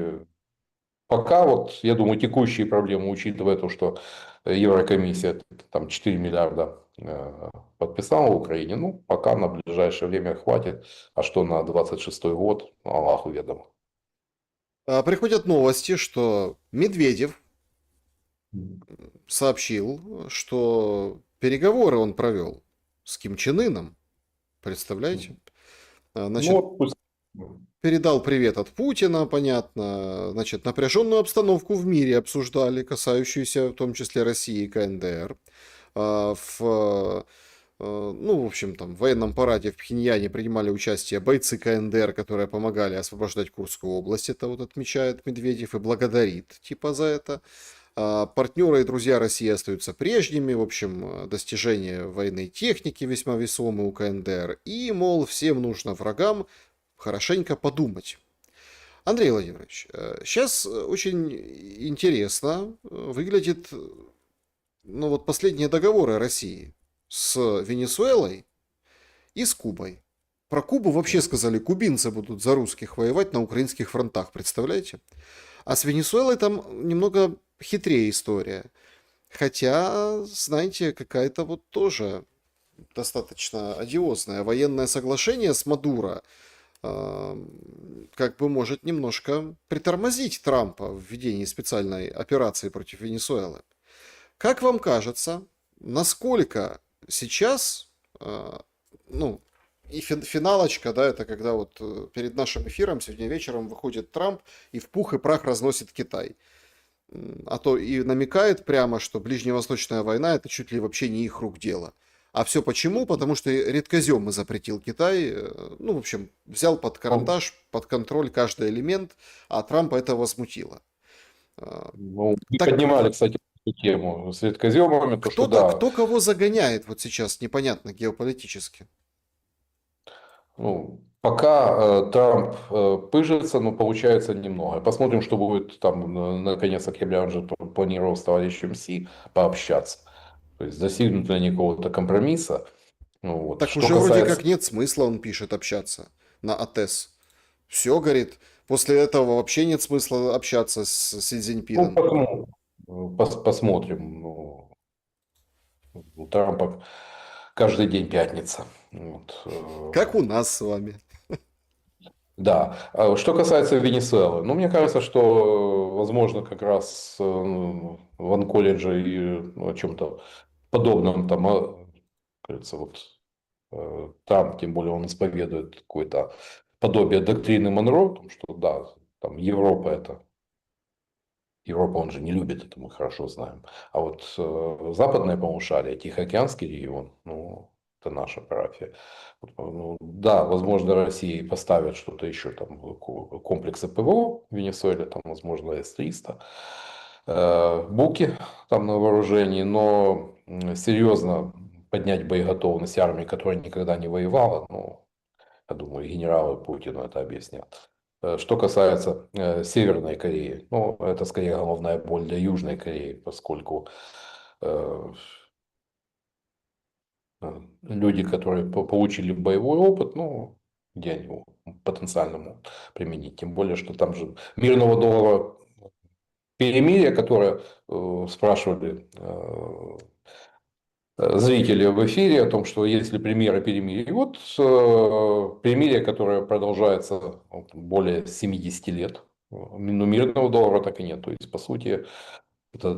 пока, вот, я думаю, текущие проблемы, учитывая то, что Еврокомиссия там 4 миллиарда подписала Украине, ну, пока на ближайшее время хватит, а что на 26-й год, Аллаху ведомо. Приходят новости, что Медведев сообщил, что переговоры он провел с Ким Чен Ыном. Представляете? Значит, Ну, пусть... передал привет от Путина, понятно. Значит, напряженную обстановку в мире обсуждали, касающуюся в том числе России и КНДР. Ну, в общем, там, в военном параде в Пхеньяне принимали участие бойцы КНДР, которые помогали освобождать Курскую область. Это вот отмечает Медведев и благодарит типа за это. Партнеры и друзья России остаются прежними. В общем, достижения военной техники весьма весомые у КНДР. И, мол, всем нужно врагам хорошенько подумать. Андрей Владимирович, сейчас очень интересно выглядит, ну, вот последние договоры России с Венесуэлой и с Кубой. Про Кубу вообще сказали, кубинцы будут за русских воевать на украинских фронтах, представляете? А с Венесуэлой там немного хитрее история. Хотя, знаете, какая-то вот тоже достаточно одиозная военное соглашение с Мадуро как бы может немножко притормозить Трампа в ведении специальной операции против Венесуэлы. Как вам кажется, насколько сейчас, ну, и финалочка, да, это когда вот перед нашим эфиром сегодня вечером выходит Трамп и в пух и прах разносит Китай. А то и намекает прямо, что ближневосточная война это чуть ли вообще не их рук дело. А все почему? Потому что редкоземы запретил Китай. Ну, в общем, взял под Ну, карандаш, под контроль каждый элемент, а Трампа это возмутило. А, ну, мы Так поднимали, кстати, эту тему с редкоземами, то что да, кто кого загоняет вот сейчас, непонятно геополитически. ну, пока Трамп пыжится, но получается немного. Посмотрим, что будет там на конец октября, он же планировал с товарищем Си пообщаться. То есть достигнут ли они какого-то компромисса. Ну, вот. Так Что уже вроде касается... как нет смысла, он пишет, общаться на АТЭС. Все, говорит, после этого вообще нет смысла общаться с Си Ну, Цзиньпином. потому, посмотрим. Ну, у Трампа каждый день пятница. Вот. Как у нас с вами. Да. А что касается Венесуэлы, ну, мне кажется, что, возможно, как раз в Анколледже и ну, о чем-то подобном там, кажется, вот Трамп, тем более он исповедует какое-то подобие доктрины Монро, о том, что да, там Европа он же не любит, это мы хорошо знаем. А вот западное полушарие, Тихоокеанский регион, ну, это наша парафия. Вот, ну, да, возможно, России поставят что-то еще, там, комплексы ПВО в Венесуэле, там, возможно, С-300, Буки там на вооружении, но серьезно поднять боеготовность армии, которая никогда не воевала, ну, я думаю, генералы Путину это объяснят. Что касается Северной Кореи, ну, это скорее головная боль для Южной Кореи, поскольку э, люди, которые получили боевой опыт, ну, где они его потенциально могут применить. Тем более, что там же мирного доллара перемирие, которое спрашивали зрители в эфире о том, что есть ли примеры перемирия. И вот перемирие, которое продолжается вот, более 70 лет. Но мирного доллара так и нет. То есть, по сути, это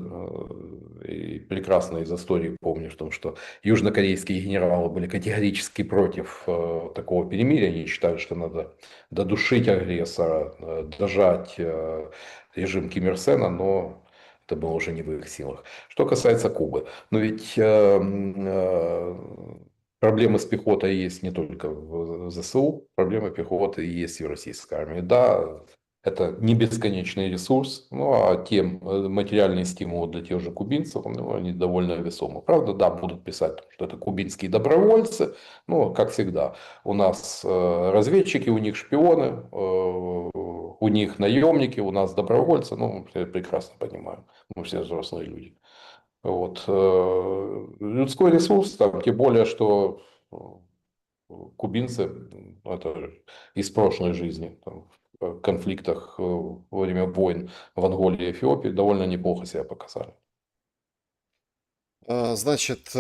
и прекрасно из истории помню, в том, что южнокорейские генералы были категорически против такого перемирия. Они считали, что надо додушить агрессора, дожать режим Ким Ир Сена, но это было уже не в их силах. Что касается Кубы, но ведь проблемы с пехотой есть не только в ЗСУ, проблемы пехоты есть и в российской армии. Да, это не бесконечный ресурс, ну а тем материальные стимулы для тех же кубинцев, ну, они довольно весомы. Правда, да, будут писать, что это кубинские добровольцы, но, как всегда, у нас разведчики, у них шпионы, у них наемники, у нас добровольцы, ну, я прекрасно понимаю, мы все взрослые люди. Вот. Людской ресурс, там, тем более, что кубинцы, это из прошлой жизни, там, в конфликтах во время войн в Анголе и Эфиопии довольно неплохо себя показали. Значит,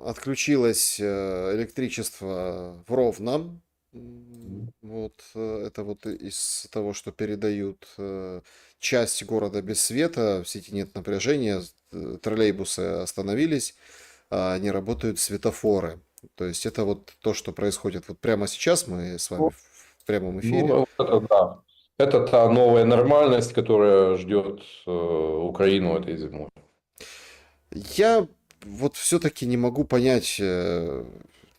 отключилось электричество в Ровно. Вот это вот из того, что передают часть города без света, в сети нет напряжения, троллейбусы остановились, не работают светофоры. То есть это вот то, что происходит вот прямо сейчас, мы с вами в прямом эфире. Ну, это да. Это та новая нормальность, которая ждет Украину этой зимой. Я вот все-таки не могу понять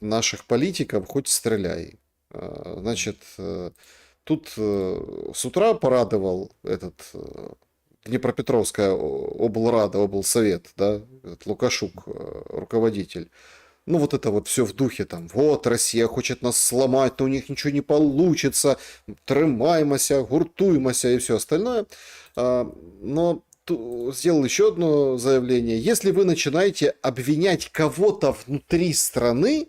наших политиков, хоть стреляй. Значит, тут с утра порадовал этот Днепропетровская облрада, облсовет, да, этот Лукашук, руководитель. Ну, вот это вот все в духе там, вот, Россия хочет нас сломать, но у них ничего не получится, тримаймося, гуртуймося и все остальное. Но сделал еще одно заявление. Если вы начинаете обвинять кого-то внутри страны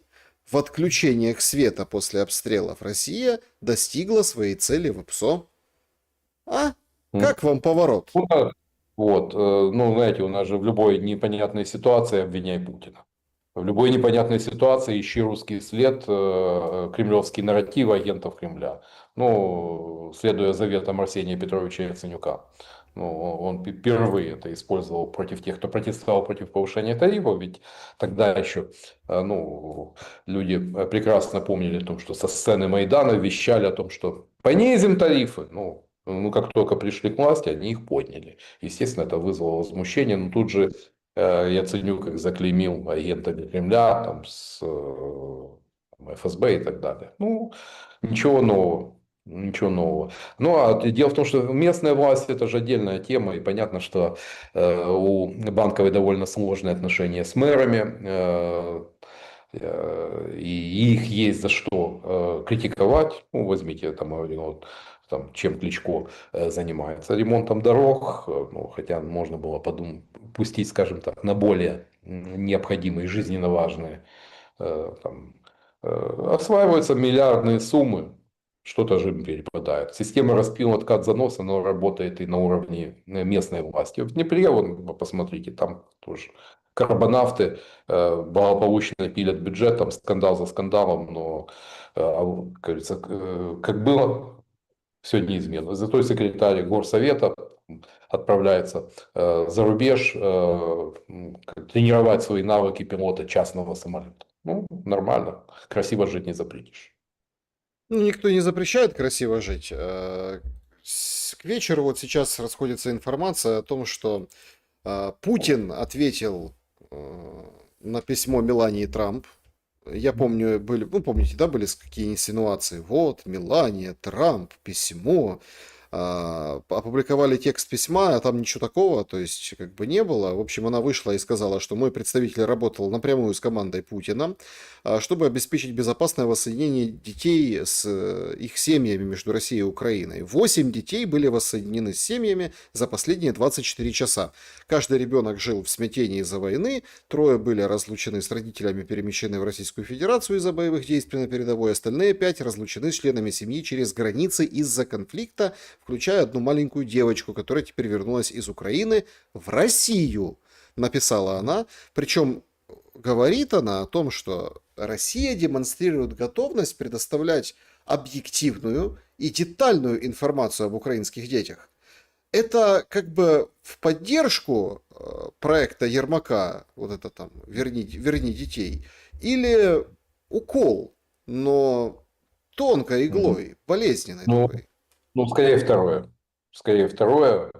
в отключениях света после обстрелов, Россия достигла своей цели в ПСО. А? М. Как вам поворот? Ну, да. Вот, ну, знаете, у нас же в любой непонятной ситуации обвиняй Путина. В любой непонятной ситуации ищи русский след, кремлевские нарративы агентов Кремля. Ну, следуя заветам Арсения Петровича Яценюка. Ну, он впервые это использовал против тех, кто протестовал против повышения тарифов. Ведь тогда еще ну, люди прекрасно помнили о том, что со сцены Майдана вещали о том, что понизим тарифы. Ну, как только пришли к власти, они их подняли. Естественно, это вызвало возмущение. Но тут же Яценюк их заклеймил агентами Кремля, там, там, ФСБ и так далее. Ну, ничего нового. Ничего нового. Ну, а дело в том, что местная власть это же отдельная тема, и понятно, что у Банковой довольно сложные отношения с мэрами, и их есть за что критиковать. Ну, возьмите там, вот, там, чем Кличко занимается ремонтом дорог, ну, хотя можно было подумать, пустить, скажем так, на более необходимые, жизненно важные. Там, осваиваются миллиардные суммы, что-то же им перепадает. Система распил откат занос, она работает и на уровне местной власти. В Днепре, вон, посмотрите, там тоже карбонавты благополучно пилят бюджет, там скандал за скандалом, но, как говорится, как было, все неизменно. Зато секретарь горсовета отправляется за рубеж тренировать свои навыки пилота частного самолета. Ну, нормально. Красиво жить не запретишь. Ну, никто не запрещает красиво жить. К вечеру вот сейчас расходится информация о том, что Путин ответил на письмо Мелании Трамп. Я помню, были, ну, помните, да, были какие инсинуации? Вот, Мелания, Трамп, письмо. Опубликовали текст письма, а там ничего такого, то есть, как бы не было. В общем, она вышла и сказала, что мой представитель работал напрямую с командой Путина, чтобы обеспечить безопасное воссоединение детей с их семьями между Россией и Украиной. 8 детей были воссоединены с семьями за последние 24 часа. Каждый ребенок жил в смятении из-за войны, трое были разлучены с родителями, перемещены в Российскую Федерацию из-за боевых действий на передовой, остальные 5 разлучены с членами семьи через границы из-за конфликта, включая одну маленькую девочку, которая теперь вернулась из Украины в Россию, написала она. Причем говорит она о том, что Россия демонстрирует готовность предоставлять объективную и детальную информацию об украинских детях. Это как бы в поддержку проекта Ермака, вот это там верни детей, или укол, но тонкой иглой, болезненной Ну, такой. ну, скорее второе. Скорее второе.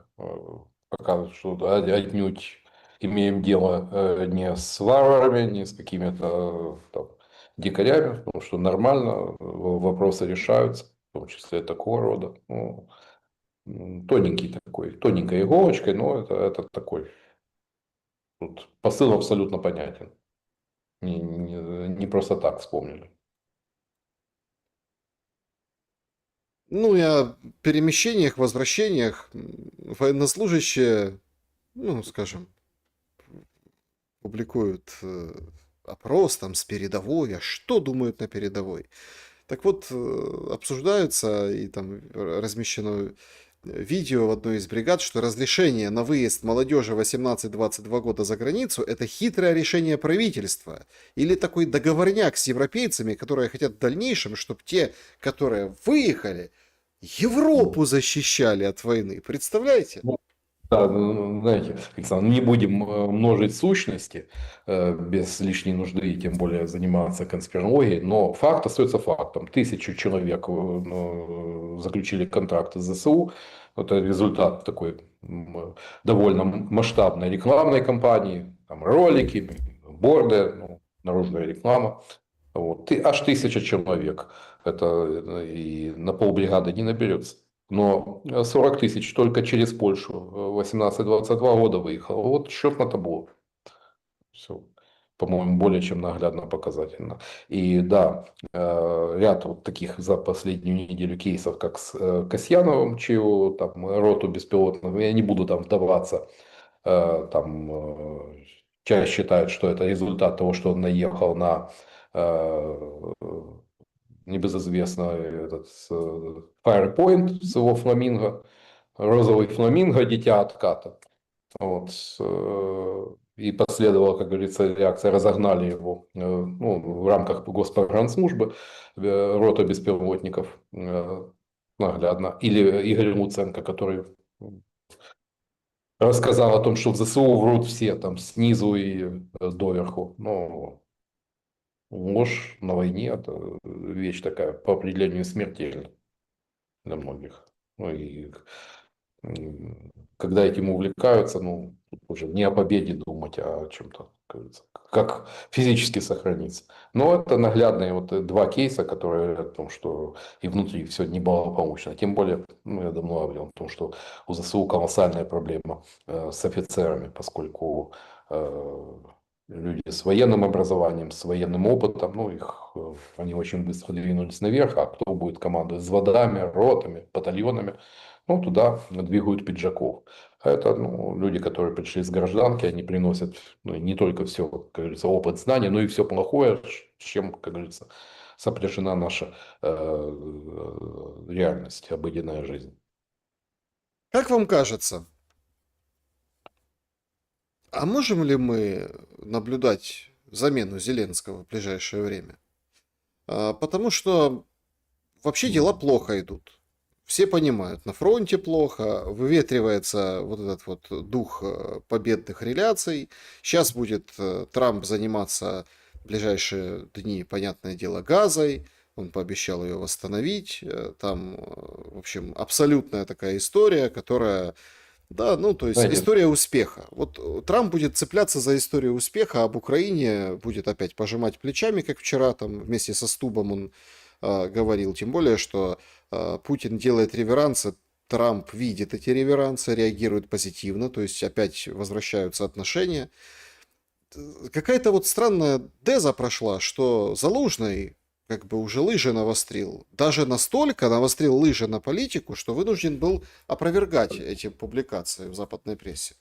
Показывает, что отнюдь имеем дело не с варварами, не с какими-то там дикарями, потому что нормально вопросы решаются, в том числе такого рода. Ну, тоненький такой, тоненькой иголочкой, но это такой. Тут посыл абсолютно понятен. Не просто так вспомнили. Ну и о перемещениях, возвращениях военнослужащие, ну, скажем, публикуют опрос там с передовой, а что думают на передовой. Так вот, обсуждаются и там размещено видео в одной из бригад, что разрешение на выезд молодежи 18-22 года за границу – это хитрое решение правительства или такой договорняк с европейцами, которые хотят в дальнейшем, чтобы те, которые выехали, Европу защищали от войны. Представляете? Да, знаете, Александр, не будем множить сущности без лишней нужды и тем более заниматься конспирологией, но факт остается фактом. 1000 человек заключили контракты с ЗСУ. Это результат такой довольно масштабной рекламной кампании, там ролики, борды, ну, наружная реклама. Вот. Аж 1000 человек. Это и на полбригады не наберется. Но 40 тысяч только через Польшу 18-22 года выехало. Вот счет на табло. Все, по-моему, более чем наглядно показательно. И да, ряд вот таких за последнюю неделю кейсов, как с Касьяновым, чью там роту беспилотных, я не буду там вдаваться, там часть считает, что это результат того, что он наехал на небезызвестный этот Firepoint с его фламинго, розовый фламинго, дитя отката. Вот. И последовала, как говорится, реакция, разогнали его ну, в рамках госпогранслужбы, рота беспилотников наглядно. Или Игорь Луценко, который рассказал о том, что в ЗСУ врут все, там снизу и доверху. Но ложь на войне – это вещь такая по определению смертельная для многих. Ну и когда этим увлекаются, ну, уже не о победе думать, а о чем-то, как говорится, как физически сохраниться. Но это наглядные вот два кейса, которые говорят о том, что и внутри все неблагополучно. Тем более, ну, я давно говорил о том, что у ЗСУ колоссальная проблема с офицерами, поскольку люди с военным образованием, с военным опытом, ну, они очень быстро двинулись наверх, а кто будет командовать взводами, ротами, батальонами, ну, туда двигают пиджаков. А это, ну, люди, которые пришли с гражданки, они приносят, ну, не только все, как говорится, опыт, знания, но и все плохое, с чем, как говорится, сопряжена наша реальность, обыденная жизнь. Как вам кажется, а можем ли мы наблюдать замену Зеленского в ближайшее время? Потому что вообще дела плохо идут. Все понимают, на фронте плохо, выветривается вот этот вот дух победных реляций. Сейчас будет Трамп заниматься в ближайшие дни, понятное дело, Газой. Он пообещал ее восстановить. Там, в общем, абсолютная такая история, которая, да, ну, то есть Знаете, история успеха. Вот Трамп будет цепляться за историю успеха, а об Украине будет опять пожимать плечами, как вчера, там, вместе со Стубом он говорил. Тем более, что Путин делает реверансы, Трамп видит эти реверансы, реагирует позитивно, то есть опять возвращаются отношения. Какая-то вот странная деза прошла, что Залужный как бы уже лыжи навострил. Даже настолько навострил лыжи на политику, что вынужден был опровергать эти публикации в западной прессе.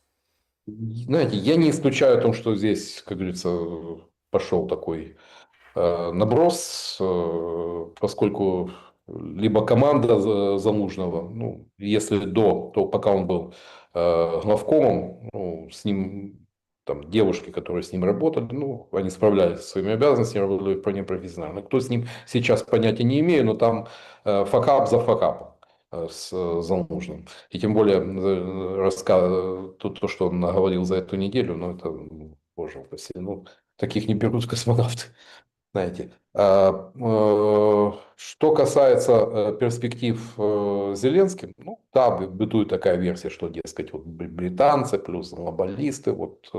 знаете, я не исключаю о том, что здесь, как говорится, пошел такой наброс, поскольку либо команда Залужного, ну, если то пока он был главкомом, ну, с ним там девушки, которые с ним работали, ну, они справлялись со своими обязанностями, работали вполне профессионально. Кто с ним сейчас, понятия не имею, но там факап за факапом с Залужным. И тем более то, что он наговорил за эту неделю, ну, это, боже упаси, ну, таких не берут в космонавты. Знаете, что касается перспектив Зеленским, ну да, бытует такая версия, что, дескать, вот британцы плюс глобалисты, вот,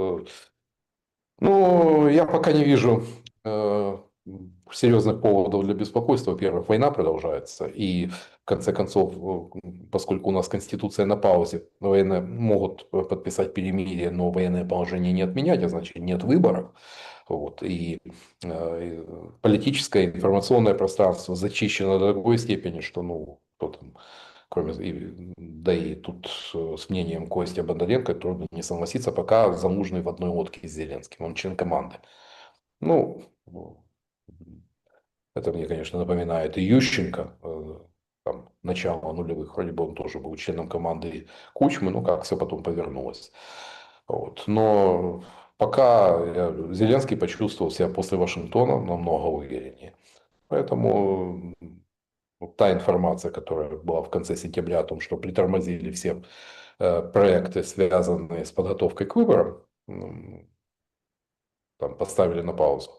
ну, я пока не вижу серьезных поводов для беспокойства. Во-первых, война продолжается, и в конце концов, поскольку у нас Конституция на паузе, военные могут подписать перемирие, но военное положение не отменять, а значит нет выборов. Вот, и политическое информационное пространство зачищено до такой степени, что, ну, кто там, кроме, да и тут с мнением Костя Бондаренко трудно не согласиться, пока Залужный в одной лодке с Зеленским, он член команды. Ну, это мне, конечно, напоминает и Ющенко, там, начало нулевых, вроде бы он тоже был членом команды Кучмы, ну, как все потом повернулось. Вот. Но пока Зеленский почувствовал себя после Вашингтона намного увереннее. Поэтому вот та информация, которая была в конце сентября о том, что притормозили все проекты, связанные с подготовкой к выборам, там, поставили на паузу.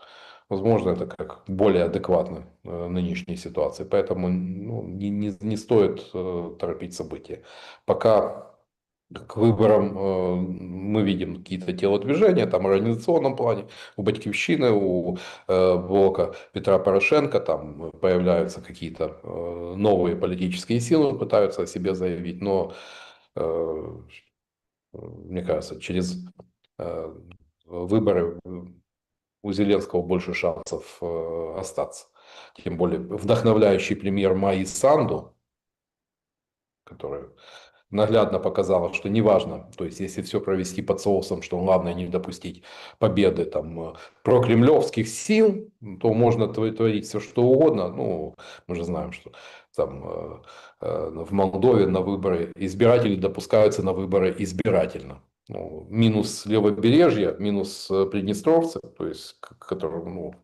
Возможно, это как более адекватно нынешней ситуации. Поэтому ну, не стоит торопить события. Пока к выборам мы видим какие-то телодвижения, там в организационном плане, у Батькивщины, у блока Петра Порошенко, там появляются какие-то новые политические силы, пытаются о себе заявить, но э, мне кажется, через выборы у Зеленского больше шансов остаться. Тем более вдохновляющий пример Майи Санду, которая наглядно показала, что неважно, то есть если все провести под соусом, что главное не допустить победы там прокремлевских сил, то можно творить все что угодно. Ну, мы же знаем, что там в Молдове на выборы избиратели допускаются на выборы избирательно. Ну, минус левобережье, минус приднестровцы, то есть, которые, ну,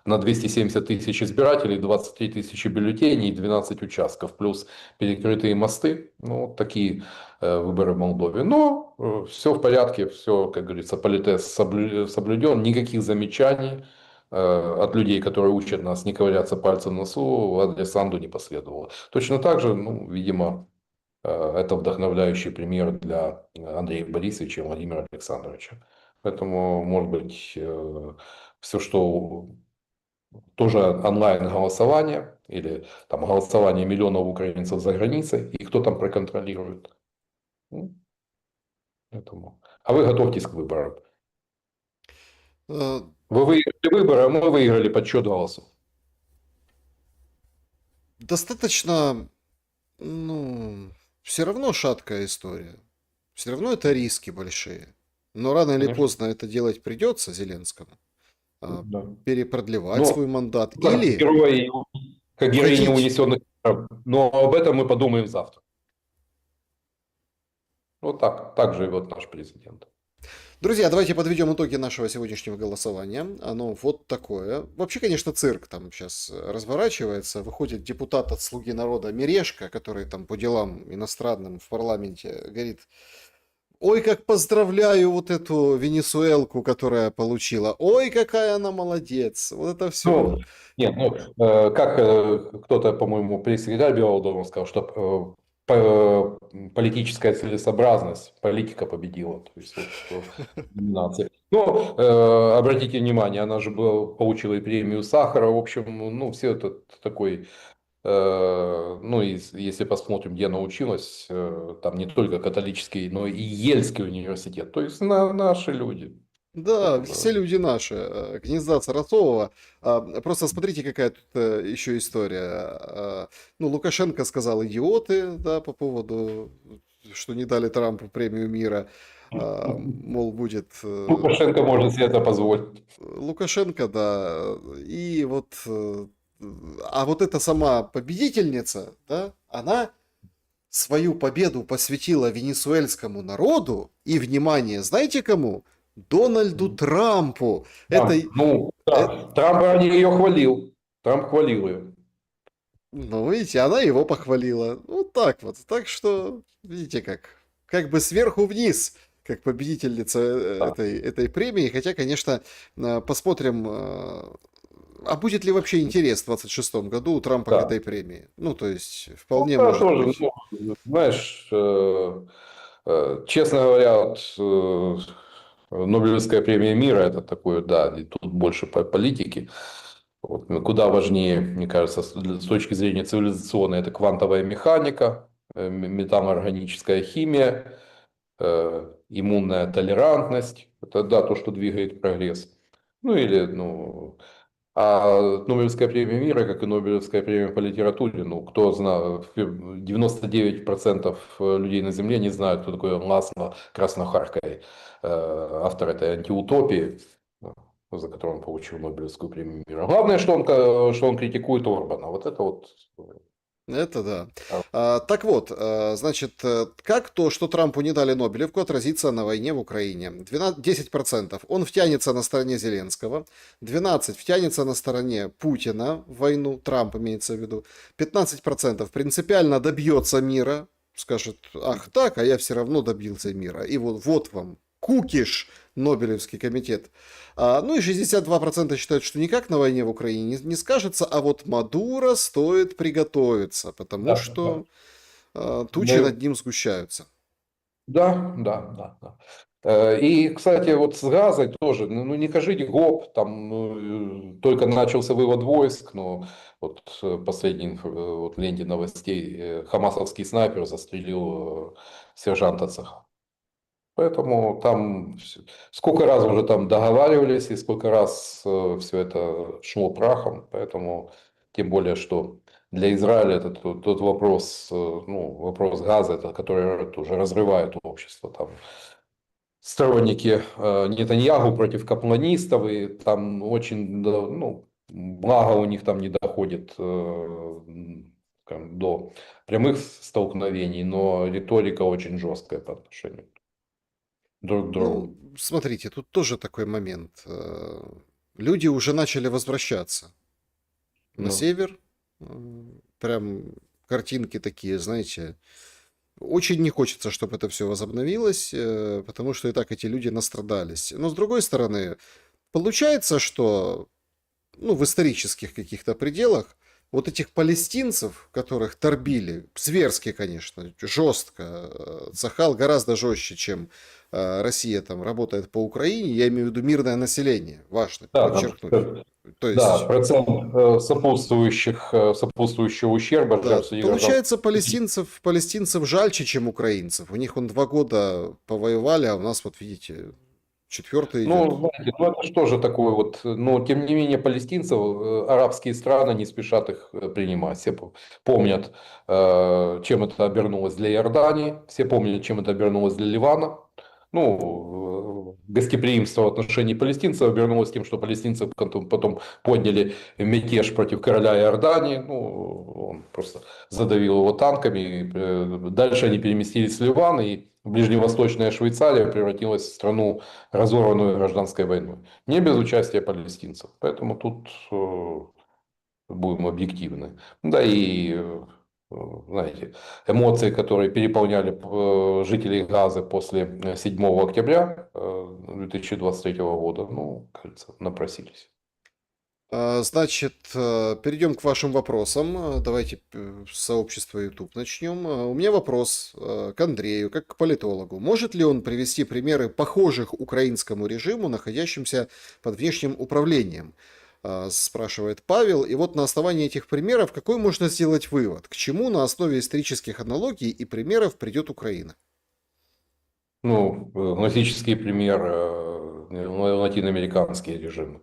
на 270 тысяч избирателей, 23 тысячи бюллетеней, 12 участков, плюс перекрытые мосты. Ну, вот такие выборы в Молдове. Но все в порядке, все, как говорится, политез соблюден, никаких замечаний от людей, которые учат нас не ковыряться пальцем в носу, в адрес Санду не последовало. Точно так же, ну, видимо, Это вдохновляющий пример для Андрея Борисовича и Владимира Александровича. Поэтому, может быть, все, что тоже онлайн-голосование или там голосование миллионов украинцев за границей, и кто там проконтролирует. Ну, поэтому. А вы готовьтесь к выборам. Э, Вы выиграли выборы, а мы выиграли подсчет голосов. Достаточно, ну, все равно шаткая история. Все равно это риски большие. Но рано или Конечно. поздно это делать придется Зеленскому. Да. Перепродлевать Но свой мандат. как Или герои, как героини уходить. унесенных. Но об этом мы подумаем завтра. Вот так живет наш президент. Друзья, давайте подведем итоги нашего сегодняшнего голосования. Оно вот такое. Вообще, конечно, цирк там сейчас разворачивается. Выходит депутат от «Слуги народа» Мережко, который там по делам иностранным в парламенте говорит: ой, как поздравляю вот эту венесуэлку, которая получила. Ой, какая она молодец. Вот это Ну, все. нет, ну, как кто-то, по-моему, пресс-секретарь Белого дома сказал, что политическая целесообразность, политика победила. То есть, вот, номинации. Но обратите внимание, она же получила и премию Сахара. В общем, ну, все это такой, ну, и если посмотрим, где она училась, там не только католический, но и Ельский университет. То есть наши люди. Да, Вот, все люди наши. Гнезда Сарасового. Просто смотрите, какая тут еще история. Ну, Лукашенко сказал идиоты, да, по поводу, что не дали Трампу премию мира. Мол, будет Лукашенко может себе это позволить. Лукашенко, да. И вот, а вот эта сама победительница, да, она свою победу посвятила венесуэльскому народу и, внимание, знаете кому? Дональду Трампу. Это, Да, ну, э, да, Трамп ранее ее хвалил. Трамп хвалил ее. ну, видите, она его похвалила. Вот так вот. Так что, видите, как бы сверху вниз, как победительница Да, этой премии. Хотя, конечно, посмотрим, а будет ли вообще интерес в 26-м году у Трампа к да. этой премии. Ну, то есть, Ну, вполне да, может тоже, быть. ну, знаешь, честно говоря, вот, Нобелевская премия мира это такое, да, и тут больше по политике. Вот, куда важнее, мне кажется, с точки зрения цивилизационной, это квантовая механика, металлоорганическая химия, иммунная толерантность. Это, да, то, что двигает прогресс. Ну или, ну, а Нобелевская премия мира, как и Нобелевская премия по литературе, ну, кто знает, 99% людей на Земле не знают, кто такой Ласло Краснохаркой, автор этой антиутопии, за которую он получил Нобелевскую премию мира. Главное, что он критикует Орбана. Вот это вот. Это да. а, Так вот, значит, как то, что Трампу не дали Нобелевку, отразится на войне в Украине? 10% он втянется на стороне Зеленского, 12% втянется на стороне Путина в войну, Трамп имеется в виду, 15% принципиально добьется мира, скажет: ах так, а я все равно добился мира. И вот вам кукиш, Нобелевский комитет. Ну и 62% считают, что никак на войне в Украине не скажется, а вот Мадуро стоит приготовиться, потому да, да. что тучи Мы над ним сгущаются. Да, да, да, да. И, кстати, вот с Газой тоже, ну не кажите гоп, там ну, только начался вывод войск, но вот последний вот в ленте новостей хамасовский снайпер застрелил сержанта цеха. Поэтому там сколько раз уже там договаривались и сколько раз все это шло прахом, поэтому тем более, что для Израиля это тот вопрос, ну, вопрос газа, это, который уже разрывает общество. Там сторонники Нетаньяху против капланистов, и там очень, да, ну, благо у них там не доходит скажем, до прямых столкновений, но риторика очень жесткая по отношению друг к Ну, другу. смотрите, тут тоже такой момент. Люди уже начали возвращаться на Ну, север. Прям картинки такие, знаете. Очень не хочется, чтобы это все возобновилось, потому что и так эти люди настрадались. Но с другой стороны, получается, что, ну, в исторических каких-то пределах вот этих палестинцев, которых торбили, зверски, конечно, жестко, Сахал гораздо жестче, чем Россия там работает по Украине, я имею в виду мирное население, важно Да, подчеркнуть. То да, есть, процент сопутствующего ущерба да, жертв среди граждан. получается, палестинцев жальче, чем украинцев. У них он 2 года повоевали, а у нас, вот видите, четвертый идет. Ну, знаете, ну это что же такое вот, но тем не менее палестинцев, арабские страны не спешат их принимать. Все помнят, чем это обернулось для Иордании, все помнят, чем это обернулось для Ливана. Ну, гостеприимство в отношении палестинцев обернулось тем, что палестинцы потом подняли мятеж против короля Иордании. Ну, он просто задавил его танками. Дальше они переместились в Ливан, и ближневосточная Швейцария превратилась в страну, разорванную гражданской войной. Не без участия палестинцев. Поэтому тут будем объективны. Да и, знаете, эмоции, которые переполняли жителей Газы после 7 октября 2023 года, ну, кажется, напросились. Значит, перейдем к вашим вопросам. Давайте с сообщества YouTube начнем. У меня вопрос к Андрею, как к политологу. Может ли он привести примеры похожих украинскому режиму, находящимся под внешним управлением? Спрашивает Павел. И вот на основании этих примеров какой можно сделать вывод? К чему на основе исторических аналогий и примеров придет Украина? Ну, классический пример латиноамериканские режимы.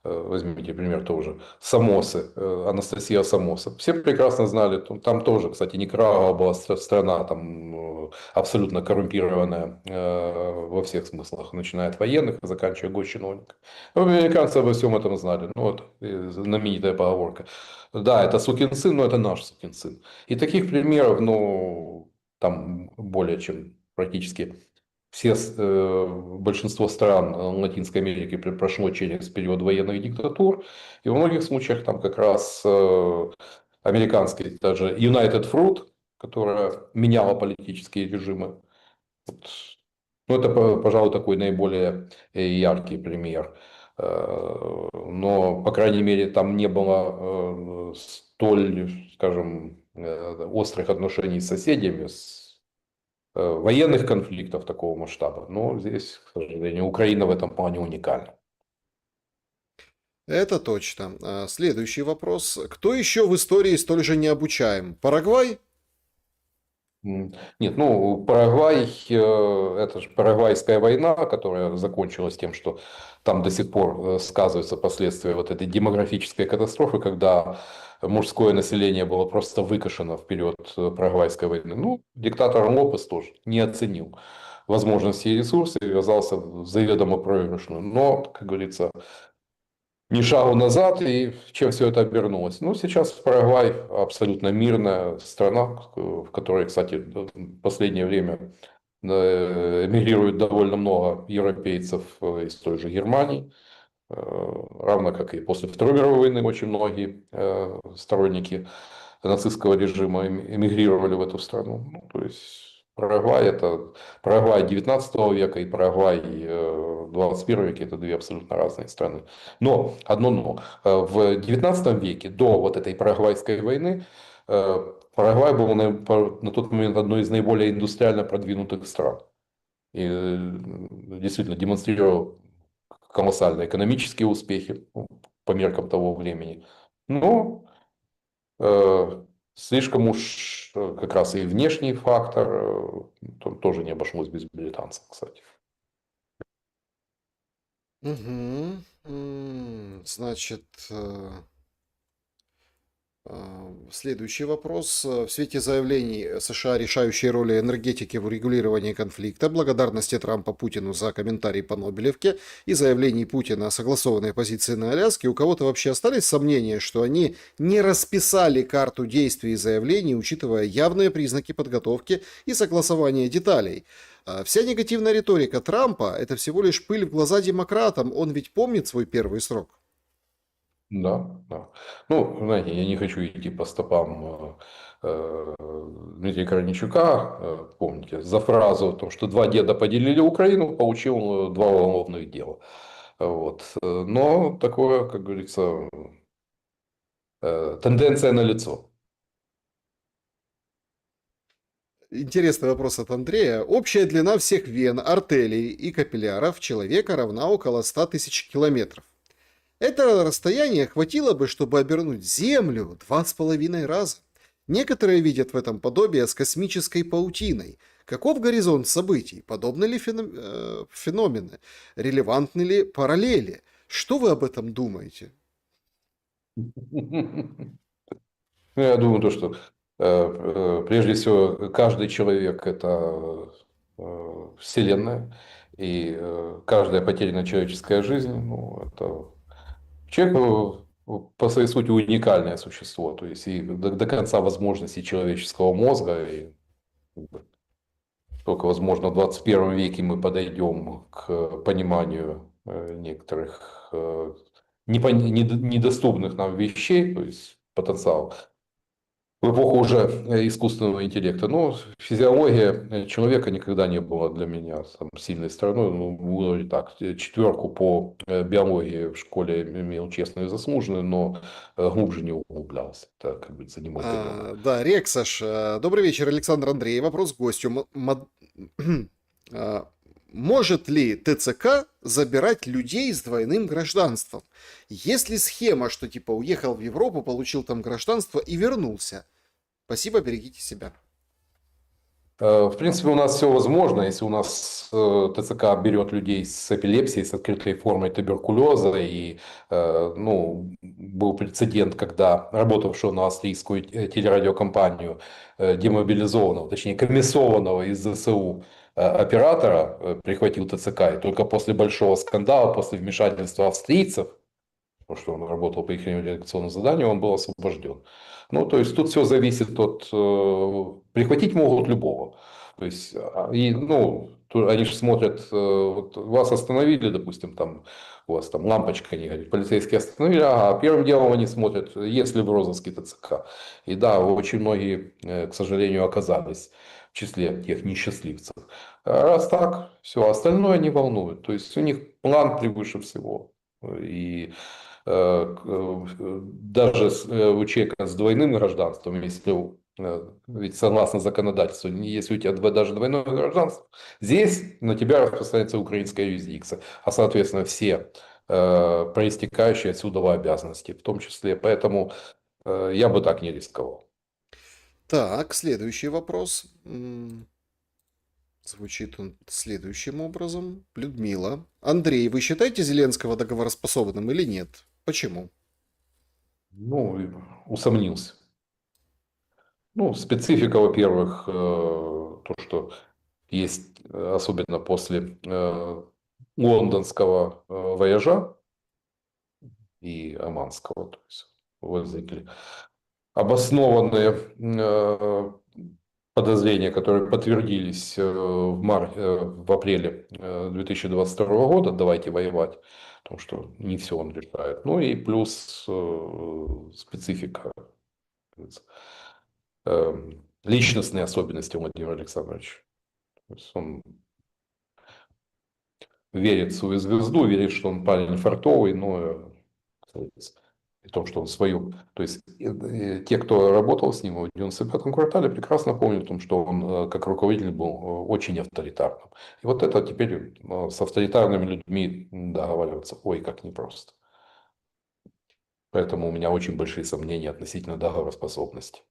Возьмите пример тоже. Самосы, Анастасия Самоса. Все прекрасно знали, там тоже, кстати, Никарагуа была страна там абсолютно коррумпированная во всех смыслах, начиная от военных и заканчивая госчиновниками. Американцы обо всем этом знали. Ну, вот знаменитая поговорка. Да, это сукин сын, но это наш сукин сын. И таких примеров, ну, там более чем практически большинство стран Латинской Америки прошло через период военных диктатур, и во многих случаях там как раз американский, даже United Fruit, которая меняла политические режимы. Вот. Ну, это, пожалуй, такой наиболее яркий пример. Но, по крайней мере, там не было столь, скажем, острых отношений с соседями, военных конфликтов такого масштаба. Но здесь, к сожалению, Украина в этом плане уникальна. Это точно. Следующий вопрос. Кто еще в истории столь же необучаем? Парагвай? Нет, ну, Парагвай, это же Парагвайская война, которая закончилась тем, что там до сих пор сказываются последствия вот этой демографической катастрофы, когда мужское население было просто выкашено в период Парагвайской войны. Ну, диктатор Лопес тоже не оценил возможности и ресурсы и оказался заведомо проигрышным. Но, как говорится, ни шагу назад, и чем все это обернулось. Ну, сейчас Парагвай абсолютно мирная страна, в которой, кстати, в последнее время эмигрирует довольно много европейцев из той же Германии, равно как и после Второй мировой войны очень многие сторонники нацистского режима эмигрировали в эту страну. Ну, то есть Парагвай это Парагвай 19 века и Парагвай 21 веке это две абсолютно разные страны. Но одно но. В 19 веке, до вот этой Парагвайской войны, Парагвай был на тот момент одной из наиболее индустриально продвинутых стран. И действительно демонстрировал колоссальные экономические успехи, ну, по меркам того времени. Но слишком уж как раз и внешний фактор, тоже не обошлось без британцев, кстати. Угу. Значит, следующий вопрос. В свете заявлений США о решающей роли энергетики в урегулировании конфликта, благодарности Трампа Путину за комментарий по Нобелевке и заявлений Путина о согласованной позиции на Аляске, у кого-то вообще остались сомнения, что они не расписали карту действий и заявлений, учитывая явные признаки подготовки и согласования деталей? Вся негативная риторика Трампа – это всего лишь пыль в глаза демократам, он ведь помнит свой первый срок. Да, да. Ну, знаете, я не хочу идти по стопам Дмитрия Корничука, помните, за фразу о том, что два деда поделили Украину, получил два уголовных дела. Вот. Но такое, как говорится, тенденция налицо. Интересный вопрос от Андрея. Общая длина всех вен, артерий и капилляров человека равна около 100 тысяч километров. Это расстояние хватило бы, чтобы обернуть Землю 2,5 раза. Некоторые видят в этом подобие с космической паутиной. Каков горизонт событий? Подобны ли феномены? Релевантны ли параллели? Что вы об этом думаете? Ну, я думаю, то, что прежде всего каждый человек – это Вселенная, и каждая потерянная человеческая жизнь, ну, это человек по своей сути уникальное существо, то есть и до конца возможностей человеческого мозга, и как бы, только, возможно, в 21 веке мы подойдем к пониманию некоторых недоступных нам вещей, то есть потенциал в эпоху уже искусственного интеллекта. Но физиология человека никогда не была для меня там, сильной стороной. Ну, говорю так, 4 по биологии в школе имел честную и заслуженную, но глубже не углублялся. Это, как говорится, не мой предмет. Да, Рексаш. Добрый вечер, Александр Андрей. Вопрос к гостю. А, Может ли ТЦК забирать людей с двойным гражданством? Есть ли схема, что типа уехал в Европу, получил там гражданство и вернулся? Спасибо, берегите себя. В принципе, у нас все возможно, если у нас ТЦК берет людей с эпилепсией, с открытой формой туберкулеза, и ну, был прецедент, когда работавшего на австрийскую телерадиокомпанию демобилизованного, точнее комиссованного из ЗСУ оператора прихватил ТЦК, и только после большого скандала, после вмешательства австрийцев, потому что он работал по их редакционному заданию, он был освобожден. Ну, то есть тут все зависит от... Прихватить могут любого. То есть, и, ну, они же смотрят, вот вас остановили, допустим, там, у вас там лампочка не горит, полицейские остановили, а первым делом они смотрят, есть ли в розыске ТЦК. И да, очень многие, к сожалению, оказались в числе тех несчастливцев. А раз так, все, остальное не волнует. То есть у них план превыше всего. И даже у человека с двойным гражданством, если ведь согласно законодательству, если у тебя даже двойное гражданство, здесь на тебя распространяется украинская юрисдикция, а соответственно все проистекающие отсюда обязанности в том числе. Поэтому я бы так не рисковал. Так, следующий вопрос. Звучит он следующим образом. Людмила. Андрей, вы считаете Зеленского договороспособным или нет? Почему? Ну, усомнился. Ну, специфика, во-первых, то, что есть, особенно после лондонского вояжа и оманского, то есть возникли обоснованные подозрения, которые подтвердились в апреле 2022 года, давайте воевать, потому что не все он решает. Ну и плюс специфика, как говорится, личностные особенности Владимира Александровича. То есть он верит в свою звезду, верит, что он парень фартовый, но и том, что он свою... То есть те, кто работал с ним в 95-м квартале, прекрасно помнят о том, что он как руководитель был очень авторитарным. И вот это теперь с авторитарными людьми договариваться, ой, как непросто. Поэтому у меня очень большие сомнения относительно договороспособности.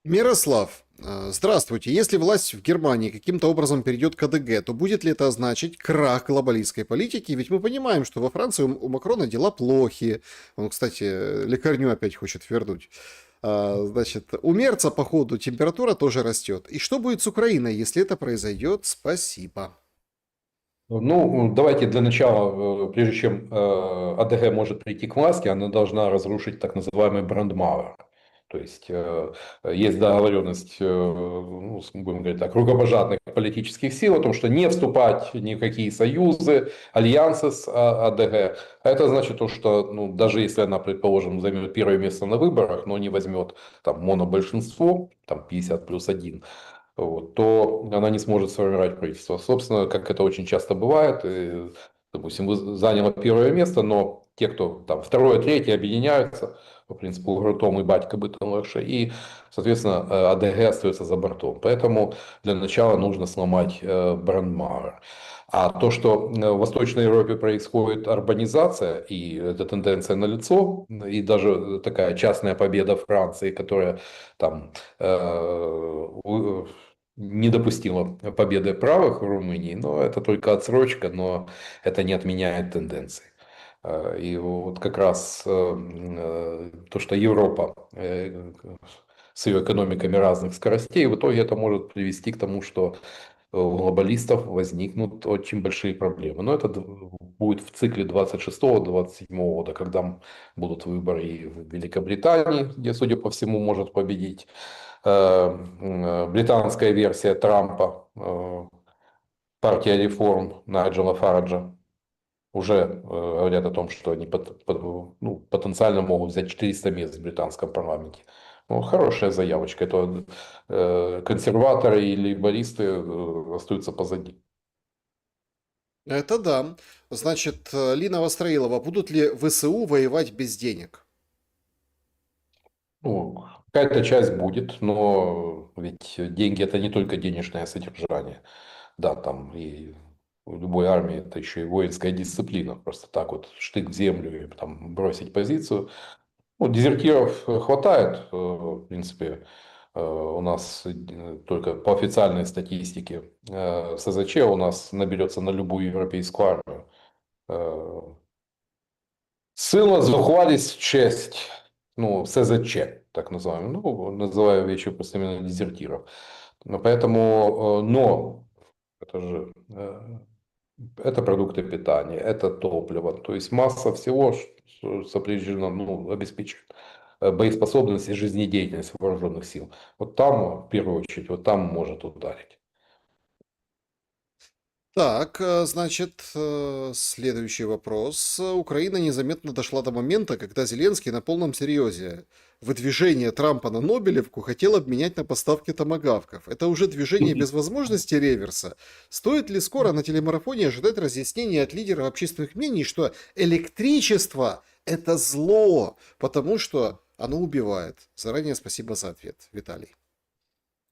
Мирослав, здравствуйте. Если власть в Германии каким-то образом перейдет к АДГ, то будет ли это означать крах глобалистской политики? Ведь мы понимаем, что во Франции у Макрона дела плохие. Он, кстати, лекарню опять хочет вернуть. Значит, у Мерца, походу, температура тоже растет. И что будет с Украиной, если это произойдет? Спасибо. Ну, давайте для начала, прежде чем АДГ может прийти к власти, она должна разрушить так называемый брандмауэр. То есть есть договоренность, ну, будем говорить так, рукопожатных политических сил о том, что не вступать ни в какие союзы, альянсы с АДГ. А это значит то, что ну, даже если она, предположим, займет первое место на выборах, но не возьмет там монобольшинство, там 50+1, вот, то она не сможет сформировать правительство. Собственно, как это очень часто бывает, допустим, вы заняла первое место, но те, кто там второе, третье объединяются, по принципу «гуртом и батька бытом легче», и, соответственно, АДГ остается за бортом. Поэтому для начала нужно сломать Брандмауэр. А то, что в Восточной Европе происходит урбанизация, и эта тенденция налицо, и даже такая частная победа Франции, которая там не допустила победы правых в Румынии, но это только отсрочка, но это не отменяет тенденции. И вот как раз то, что Европа с ее экономиками разных скоростей, в итоге это может привести к тому, что у глобалистов возникнут очень большие проблемы. Но это будет в цикле 26-27 года, когда будут выборы и в Великобритании, где, судя по всему, может победить британская версия Трампа, партия реформ Найджела Фараджа. Уже говорят о том, что они ну, потенциально могут взять 400 мест в британском парламенте. Ну, хорошая заявочка. Это консерваторы и лейбористы остаются позади. Это да. Значит, Лина Востроилова, будут ли ВСУ воевать без денег? Ну, какая-то часть будет, но ведь деньги это не только денежное содержание. Да, там и в любой армии это еще и воинская дисциплина. Просто так вот штык в землю и там бросить позицию. Ну, дезертиров хватает, в принципе. У нас только по официальной статистике СЗЧ у нас наберется на любую европейскую армию. Э, Сила, зухвалість, честь. Ну, СЗЧ, так называемый. Ну, называю вещи просто именно дезертиров. Поэтому, но это же это продукты питания, это топливо. То есть масса всего, что сопряжено, ну, обеспечивает боеспособность и жизнедеятельность вооруженных сил. Вот там, в первую очередь, вот там может ударить. Так, значит, следующий вопрос. Украина незаметно дошла до момента, когда Зеленский на полном серьезе выдвижение Трампа на Нобелевку хотел обменять на поставки томагавков. Это уже движение без возможности реверса. Стоит ли скоро на телемарафоне ожидать разъяснений от лидеров общественных мнений, что электричество – это зло, потому что оно убивает? Заранее спасибо за ответ, Виталий.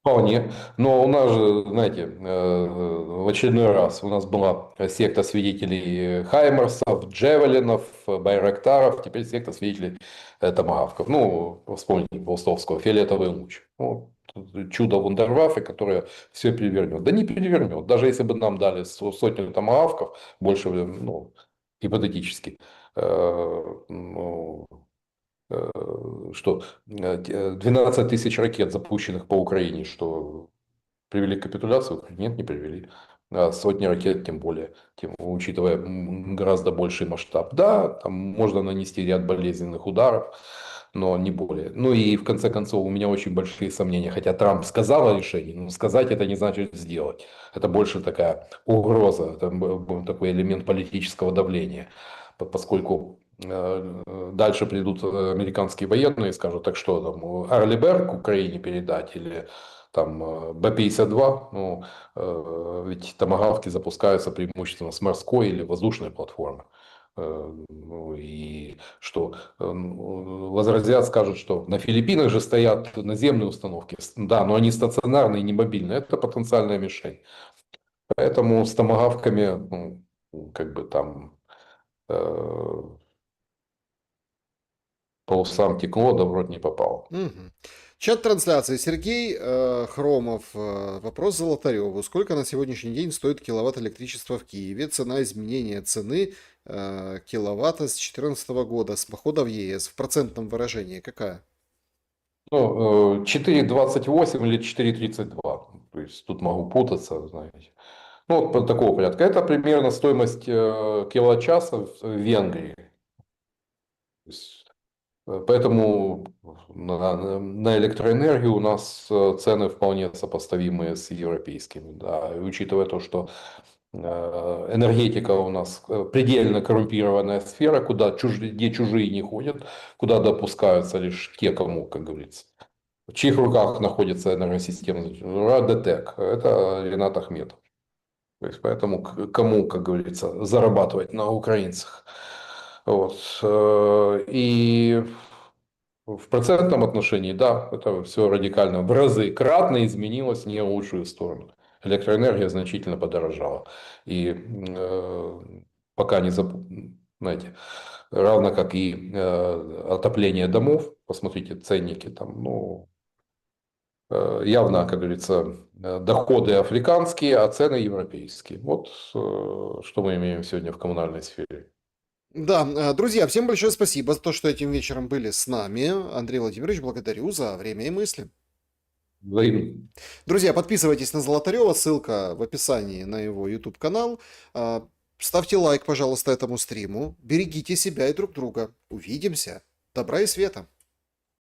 Вполне. Но у нас же, знаете, в очередной раз у нас была секта свидетелей Хаймерсов, Джевелинов, Байрактаров, теперь секта свидетелей томагавков. Ну, вспомните Толстовского, фиолетовый луч. Ну, чудо вундерваффе, которое все перевернет. Да не перевернет. Даже если бы нам дали сотню томагавков, больше, ну, гипотетически, ну, что 12 тысяч ракет, запущенных по Украине, что привели к капитуляции? Нет, не привели. А сотни ракет тем более, учитывая гораздо больший масштаб. Да, там можно нанести ряд болезненных ударов, но не более. Ну и в конце концов у меня очень большие сомнения. Хотя Трамп сказал о решении, но сказать это не значит сделать. Это больше такая угроза, это такой элемент политического давления. Поскольку дальше придут американские военные и скажут, так что там, Арлиберг Украине передать или там Б-52, ну, ведь томагавки запускаются преимущественно с морской или воздушной платформы. Ну, и что возразят, скажут, что на Филиппинах же стоят наземные установки. Да, но они стационарные, не мобильные. Это потенциальная мишень. Поэтому с томагавками, ну, как бы там по усам текло, да в рот не попало. Мгм. Чат трансляции. Сергей Хромов. Вопрос Золотареву. Сколько на сегодняшний день стоит киловатт электричества в Киеве? Цена изменения цены киловатта с 2014 года, с похода в ЕС. В процентном выражении какая? Ну, 4,28 или 4,32. То есть тут могу путаться, знаете. Ну, вот такого порядка. Это примерно стоимость киловатт-часа в Венгрии. То есть, поэтому на электроэнергию у нас цены вполне сопоставимые с европейскими. Да. И учитывая то, что энергетика у нас предельно коррумпированная сфера, куда где чужие не ходят, куда допускаются лишь те, кому, как говорится, в чьих руках находится энергосистема. РАДТЭК, это Ренат Ахметов. То есть, поэтому кому, как говорится, зарабатывать на украинцах. Вот. И В процентном отношении, да, это все радикально в разы кратно изменилось не в лучшую сторону. Электроэнергия значительно подорожала. И пока не, знаете, равно как и отопление домов, посмотрите ценники там, ну, явно, как говорится, доходы африканские, а цены европейские. Вот что мы имеем сегодня в коммунальной сфере. Да, друзья, всем большое спасибо за то, что этим вечером были с нами. Андрей Владимирович, благодарю за время и мысли. Взаимно. Друзья, подписывайтесь на Золотарева, ссылка в описании на его YouTube-канал. Ставьте лайк, пожалуйста, этому стриму. Берегите себя и друг друга. Увидимся. Добра и света.